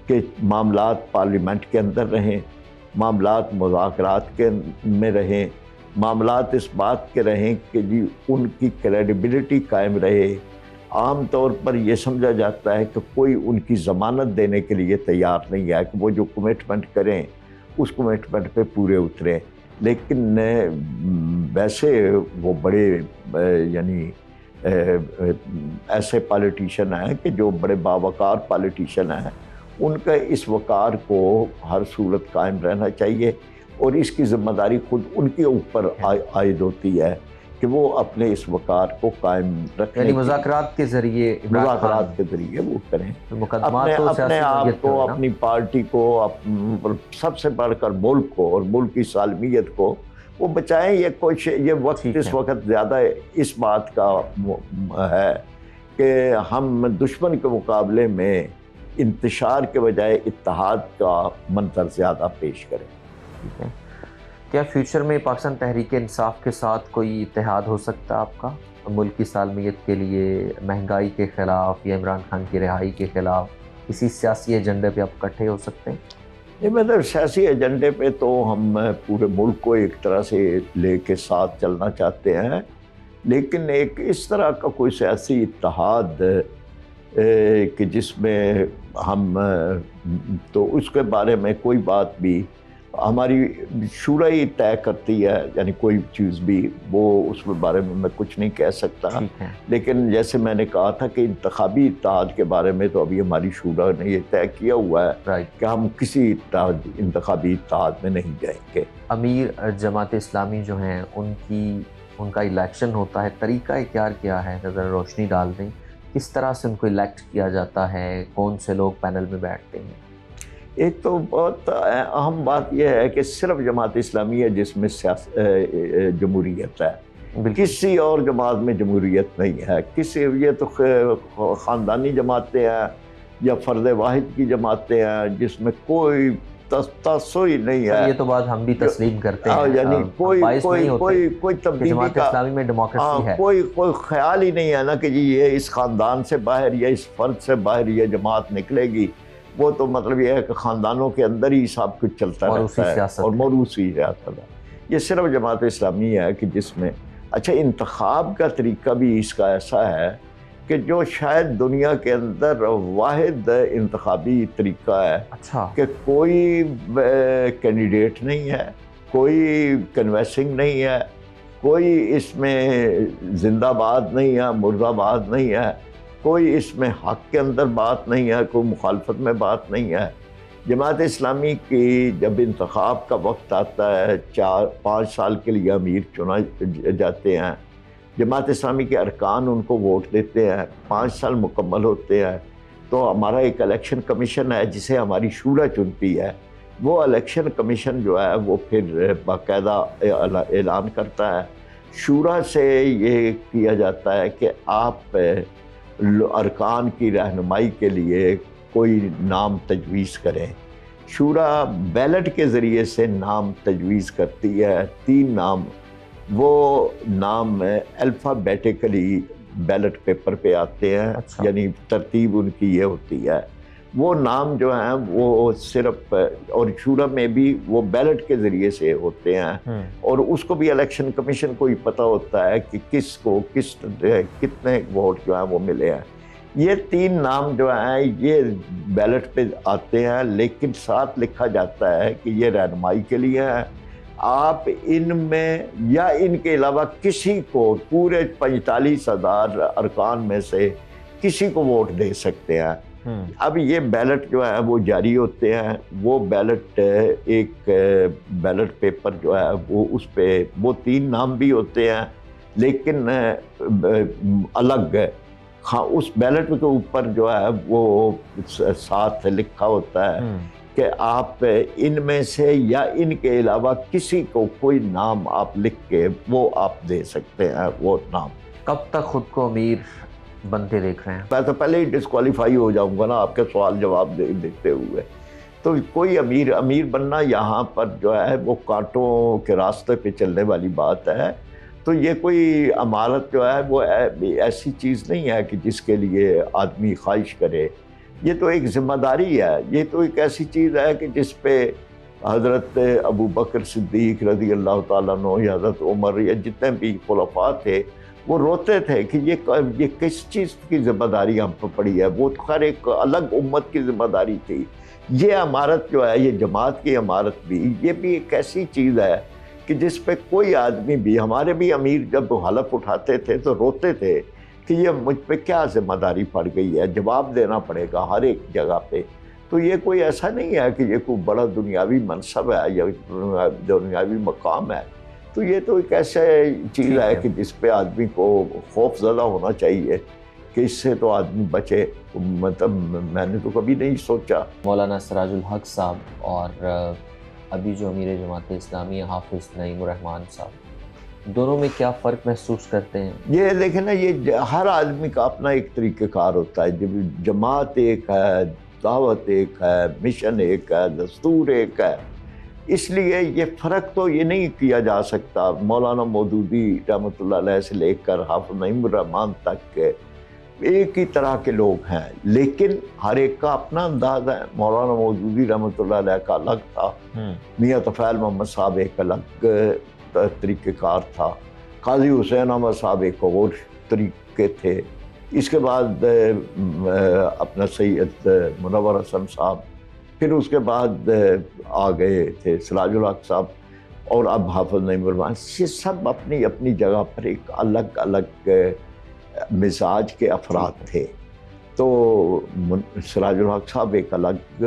کہ معاملات پارلیمنٹ کے اندر رہیں، معاملات مذاکرات کے میں رہیں، معاملات اس بات کے رہیں کہ جی ان کی کریڈیبلٹی قائم رہے۔ عام طور پر یہ سمجھا جاتا ہے کہ کوئی ان کی ضمانت دینے کے لیے تیار نہیں ہے کہ وہ جو کمٹمنٹ کریں اس کمٹمنٹ پہ پورے اتریں، لیکن ویسے وہ بڑے یعنی ایسے پالیٹیشین ہیں کہ جو بڑے باوقار پالیٹیشین ہیں، ان کا اس وقار کو ہر صورت قائم رہنا چاہیے، اور اس کی ذمہ داری خود ان کے اوپر عائد ہوتی ہے کہ وہ اپنے اس وقار کو قائم رکھیں، یعنی مذاکرات کے ذریعے مذاکرات کے ذریعے وہ کریں، اپنے آپ کو، اپنی پارٹی کو، سب سے بڑھ کر ملک کو اور ملک کی سالمیت کو وہ بچائیں۔ یہ وقت اس وقت زیادہ اس بات کا ہے کہ ہم دشمن کے مقابلے میں انتشار کے بجائے اتحاد کا منظر زیادہ پیش کریں۔ کیا فیوچر میں پاکستان تحریک انصاف کے ساتھ کوئی اتحاد ہو سکتا ہے آپ کا ملک کی سالمیت کے لیے، مہنگائی کے خلاف یا عمران خان کی رہائی کے خلاف کسی سیاسی ایجنڈے پہ آپ اکٹھے ہو سکتے ہیں؟ نہیں، مطلب سیاسی ایجنڈے پہ تو ہم پورے ملک کو ایک طرح سے لے کے ساتھ چلنا چاہتے ہیں، لیکن ایک اس طرح کا کوئی سیاسی اتحاد کہ جس میں ہم تو اس کے بارے میں کوئی بات بھی ہماری شورا ہی طے کرتی ہے، یعنی کوئی چیز بھی وہ اس کے بارے میں کچھ نہیں کہہ سکتا، لیکن جیسے میں نے کہا تھا کہ انتخابی اتحاد کے بارے میں تو ابھی ہماری شورا نے یہ طے کیا ہوا ہے کہ ہم کسی انتخابی اتحاد میں نہیں جائیں گے۔ امیر جماعت اسلامی جو ہیں ان کا الیکشن ہوتا ہے، طریقہ کار کیا ہے، ذرا روشنی ڈال دیں، کس طرح سے ان کو الیکٹ کیا جاتا ہے، کون سے لوگ پینل میں بیٹھتے ہیں؟ ایک تو بہت اہم بات یہ ہے کہ صرف جماعت اسلامی ہے جس میں جمہوریت ہے، کسی اور جماعت میں جمہوریت نہیں ہے۔ یہ تو خاندانی جماعتیں ہیں یا فرد واحد کی جماعتیں ہیں جس میں کوئی تعصب ہی نہیں ہے۔ یہ تو بات ہم بھی تسلیم کرتے ہیں، یعنی کوئی تبدیلی جماعت اسلامی میں ڈیموکریسی ہے، کوئی خیال ہی نہیں ہے نا کہ جی یہ اس خاندان سے باہر یا اس فرد سے باہر یہ جماعت نکلے گی۔ وہ تو مطلب یہ ہے کہ خاندانوں کے اندر ہی سب کچھ چلتا رہتا ہے اور موروثی سیاست ہے۔ یہ صرف جماعت اسلامی ہے کہ جس میں اچھا انتخاب کا طریقہ بھی اس کا ایسا ہے کہ جو شاید دنیا کے اندر واحد انتخابی طریقہ ہے کہ کوئی کینڈیڈیٹ نہیں ہے، کوئی کنویسنگ نہیں ہے، کوئی اس میں زندہ باد نہیں ہے، مردہ باد نہیں ہے، کوئی اس میں حق کے اندر بات نہیں ہے، کوئی مخالفت میں بات نہیں ہے۔ جماعت اسلامی کی جب انتخاب کا وقت آتا ہے 4-5 سال کے لیے امیر چنا جاتے ہیں، جماعت اسلامی کے ارکان ان کو ووٹ دیتے ہیں، 5 سال مکمل ہوتے ہیں تو ہمارا ایک الیکشن کمیشن ہے جسے ہماری شورا چنتی ہے۔ وہ الیکشن کمیشن جو ہے وہ پھر باقاعدہ اعلان کرتا ہے، شورا سے یہ کیا جاتا ہے کہ آپ ارکان کی رہنمائی کے لیے کوئی نام تجویز کریں۔ شورا بیلٹ کے ذریعے سے نام تجویز کرتی ہے، 3 نام، وہ نام الفابیٹیکلی بیلٹ پیپر پہ آتے ہیں، یعنی ترتیب ان کی یہ ہوتی ہے۔ وہ نام جو ہیں وہ صرف اور شورا میں بھی وہ بیلٹ کے ذریعے سے ہوتے ہیں، اور اس کو بھی الیکشن کمیشن کو ہی پتہ ہوتا ہے کہ کس کو کتنے ووٹ جو ہیں وہ ملے ہیں۔ یہ 3 نام جو ہیں یہ بیلٹ پہ آتے ہیں، لیکن ساتھ لکھا جاتا ہے کہ یہ رہنمائی کے لیے ہیں، آپ ان میں یا ان کے علاوہ کسی کو پورے 45,000 ارکان میں سے کسی کو ووٹ دے سکتے ہیں۔ اب یہ بیلٹ جو ہے وہ جاری ہوتے ہیں، وہ بیلٹ ایک بیلٹ پیپر جو ہے وہ اس پہ وہ 3 نام بھی ہوتے ہیں لیکن الگ ہے۔ اس بیلٹ کے اوپر جو ہے وہ ساتھ لکھا ہوتا ہے کہ آپ ان میں سے یا ان کے علاوہ کسی کو کوئی نام آپ لکھ کے وہ آپ دے سکتے ہیں وہ نام۔ کب تک خود کو امیر بنتے دیکھ رہے ہیں؟ میں تو پہلے ہی ڈسکوالیفائی ہو جاؤں گا نا آپ کے سوال جواب دیتے ہوئے، تو کوئی امیر بننا یہاں پر جو ہے وہ کانٹوں کے راستے پہ چلنے والی بات ہے. تو یہ کوئی امارت جو ہے وہ ایسی چیز نہیں ہے کہ جس کے لیے آدمی خواہش کرے. یہ تو ایک ذمہ داری ہے. یہ تو ایک ایسی چیز ہے کہ جس پہ حضرت ابو بکر صدیق رضی اللہ تعالیٰ عنہ یا حضرت عمر یا جتنے بھی خلفاء تھے وہ روتے تھے کہ یہ کس چیز کی ذمہ داری ہم پر پڑی ہے. وہ خیر ایک الگ امت کی ذمہ داری تھی. یہ عمارت جو ہے، یہ جماعت کی عمارت بھی، یہ بھی ایک ایسی چیز ہے کہ جس پہ کوئی آدمی بھی، ہمارے بھی امیر جب حلف اٹھاتے تھے تو روتے تھے کہ یہ مجھ پہ کیا ذمہ داری پڑ گئی ہے، جواب دینا پڑے گا ہر ایک جگہ پہ. تو یہ کوئی ایسا نہیں ہے کہ یہ کوئی بڑا دنیاوی منصب ہے یا دنیاوی مقام ہے. تو یہ تو ایک ایسا چیز ہے کہ جس پہ آدمی کو خوف زدہ ہونا چاہیے کہ اس سے تو آدمی بچے. مطلب میں نے تو کبھی نہیں سوچا. مولانا سراج الحق صاحب اور ابھی جو امیر جماعت اسلامی حافظ نعیم الرحمن صاحب، دونوں میں کیا فرق محسوس کرتے ہیں؟ یہ دیکھیں نا، یہ ہر آدمی کا اپنا ایک طریقہ کار ہوتا ہے. جب جماعت ایک ہے، دعوت ایک ہے، مشن ایک ہے، دستور ایک ہے. اس لیے یہ فرق تو یہ نہیں کیا جا سکتا. مولانا مودودی رحمۃ اللہ علیہ سے لے کر حافظ نعیم الرحمن تک ایک ہی طرح کے لوگ ہیں، لیکن ہر ایک کا اپنا انداز ہے. مولانا مودودی رحمۃ اللہ علیہ کا الگ تھا، میاں طفیل محمد صاحب ایک الگ طریقہ کار تھا، قاضی حسین احمد صاحب ایک اور طریقے تھے. اس کے بعد اپنا سید منور حسن صاحب، پھر اس کے بعد آ گئے تھے سراج الحق صاحب، اور اب حافظ نعیم الرحمن. یہ سب اپنی اپنی جگہ پر ایک الگ الگ مزاج کے افراد تھے. تو سراج الحق صاحب ایک الگ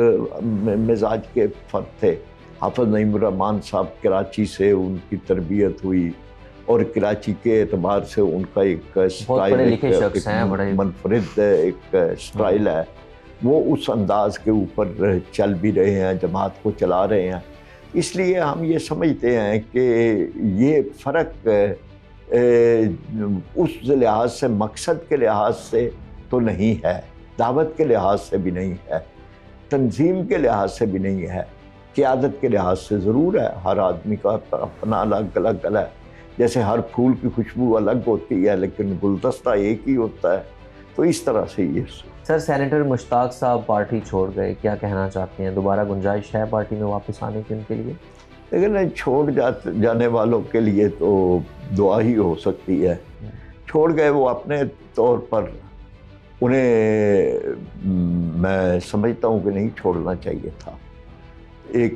مزاج کے فرد تھے. حافظ نعیم الرحمن صاحب کراچی سے ان کی تربیت ہوئی اور کراچی کے اعتبار سے ان کا ایک سٹائل، منفرد ایک سٹائل ہے. وہ اس انداز کے اوپر چل بھی رہے ہیں، جماعت کو چلا رہے ہیں. اس لیے ہم یہ سمجھتے ہیں کہ یہ فرق اس لحاظ سے، مقصد کے لحاظ سے تو نہیں ہے، دعوت کے لحاظ سے بھی نہیں ہے، تنظیم کے لحاظ سے بھی نہیں ہے، قیادت کے لحاظ سے ضرور ہے. ہر آدمی کا اپنا الگ الگ ہے. جیسے ہر پھول کی خوشبو الگ ہوتی ہے لیکن گلدستہ ایک ہی ہوتا ہے. تو اس طرح سے یہ. سر، سینیٹر مشتاق صاحب پارٹی چھوڑ گئے، کیا کہنا چاہتے ہیں؟ دوبارہ گنجائش ہے پارٹی میں واپس آنے کی ان کے لیے؟ لیکن چھوڑ جانے والوں کے لیے تو دعا ہی ہو سکتی ہے. چھوڑ گئے وہ اپنے طور پر، انہیں میں سمجھتا ہوں کہ نہیں چھوڑنا چاہیے تھا. ایک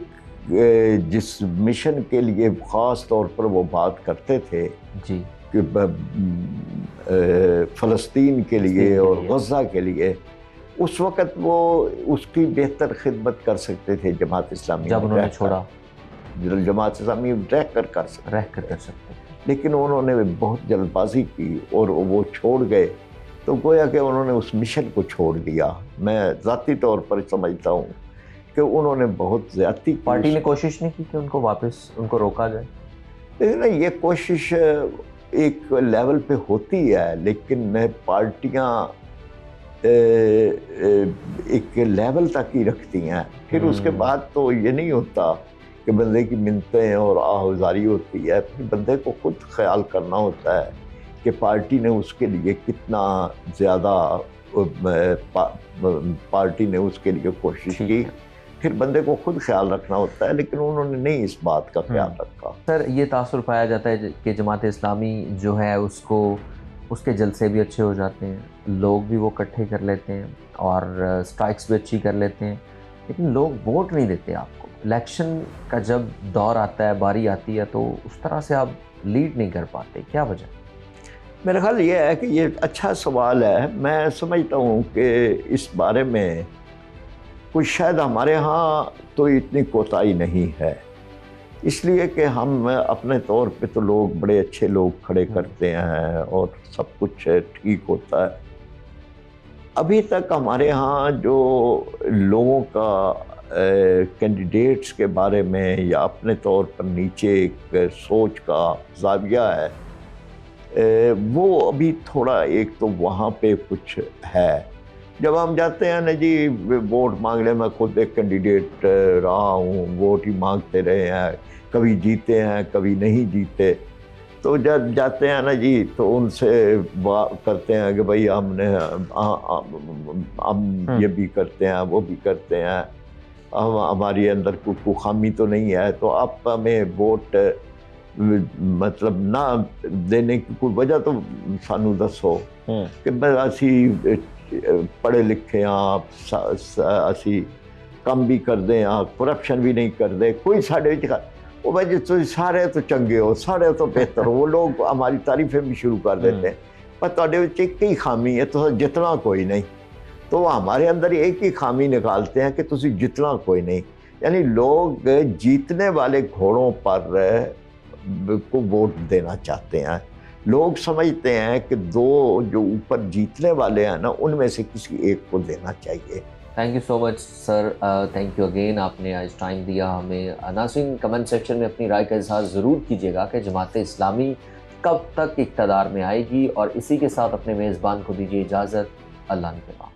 جس مشن کے لیے خاص طور پر وہ بات کرتے تھے جی کہ فلسطین کے لیے اور غزہ کے لیے، اس وقت وہ اس کی بہتر خدمت کر سکتے تھے جماعت اسلامی. جب انہوں نے چھوڑا، جماعت اسلامی رہ کر کر سکتے، لیکن انہوں نے بہت جلد بازی کی اور وہ چھوڑ گئے. تو گویا کہ انہوں نے اس مشن کو چھوڑ دیا. میں ذاتی طور پر سمجھتا ہوں کہ انہوں نے بہت زیادتی کی. پارٹی نے کوشش نہیں کی کہ ان کو واپس ان کو روکا جائے؟ لیکن یہ کوشش ایک لیول پہ ہوتی ہے، لیکن پارٹیاں ایک لیول تک ہی رکھتی ہیں. پھر اس کے بعد تو یہ نہیں ہوتا کہ بندے کی منتیں اور آہوزاری ہوتی ہے. پھر بندے کو خود خیال کرنا ہوتا ہے کہ پارٹی نے اس کے لیے کتنا زیادہ پارٹی نے اس کے لیے کوشش کی. پھر بندے کو خود خیال رکھنا ہوتا ہے، لیکن انہوں نے نہیں اس بات کا خیال رکھا. سر، یہ تاثر پایا جاتا ہے کہ جماعت اسلامی جو ہے اس کے جلسے بھی اچھے ہو جاتے ہیں، لوگ بھی وہ اکٹھے کر لیتے ہیں اور سٹرائکس بھی اچھی کر لیتے ہیں، لیکن لوگ ووٹ نہیں دیتے آپ کو. الیکشن کا جب دور آتا ہے، باری آتی ہے، تو اس طرح سے آپ لیڈ نہیں کر پاتے. کیا وجہ؟ میرا خیال یہ ہے کہ یہ اچھا سوال ہے. میں سمجھتا ہوں کہ اس بارے میں کچھ شاید ہمارے ہاں تو اتنی کوتاہی نہیں ہے، اس لیے کہ ہم اپنے طور پہ تو لوگ بڑے اچھے لوگ کھڑے کرتے ہیں اور سب کچھ ٹھیک ہوتا ہے. ابھی تک ہمارے ہاں جو لوگوں کا کینڈیڈیٹس کے بارے میں یا اپنے طور پر نیچے ایک سوچ کا زاویہ ہے، وہ ابھی تھوڑا ایک تو وہاں پہ کچھ ہے. جب ہم جاتے ہیں نا جی ووٹ مانگنے، میں خود ایک کینڈیڈیٹ رہا ہوں، ووٹ ہی مانگتے رہے ہیں، کبھی جیتے ہیں کبھی نہیں جیتے، تو جب جاتے ہیں نا جی تو ان سے بات کرتے ہیں کہ بھائی ہم یہ بھی کرتے ہیں وہ بھی کرتے ہیں، ہماری اندر کوئی خامی تو نہیں ہے، تو آپ ہمیں ووٹ مطلب نہ دینے کی کوئی وجہ تو سانو دسو کہ بس اسی پڑھے لکھے ہاں، اسی کم بھی کر دیں ہاں، کرپشن بھی نہیں کر دے، کوئی ساڑھے وہ بھائی جی سارے تو چنگے ہو، سارے تو بہتر ہو، وہ لوگ ہماری تعریفیں بھی شروع کر دیتے ہیں، پر تواڈے وچ ایک ہی خامی ہے، تو جتنا کوئی نہیں، تو وہ ہمارے اندر ایک ہی خامی نکالتے ہیں کہ تسی جتنا کوئی نہیں، یعنی لوگ جیتنے والے گھوڑوں پر کو ووٹ دینا چاہتے ہیں، لوگ سمجھتے ہیں کہ دو جو اوپر جیتنے والے ہیں نا ان میں سے کسی ایک کو دینا چاہیے۔ Thank you so much sir, thank you again, آپ نے آج ٹائم دیا ہمیں۔ ناظرین کمنٹ سیکشن میں اپنی رائے کا اظہار ضرور کیجیے گا کہ جماعت اسلامی کب تک اقتدار میں آئے گی، اور اسی کے ساتھ اپنے میزبان کو دیجیے اجازت۔ اللہ نگہبان۔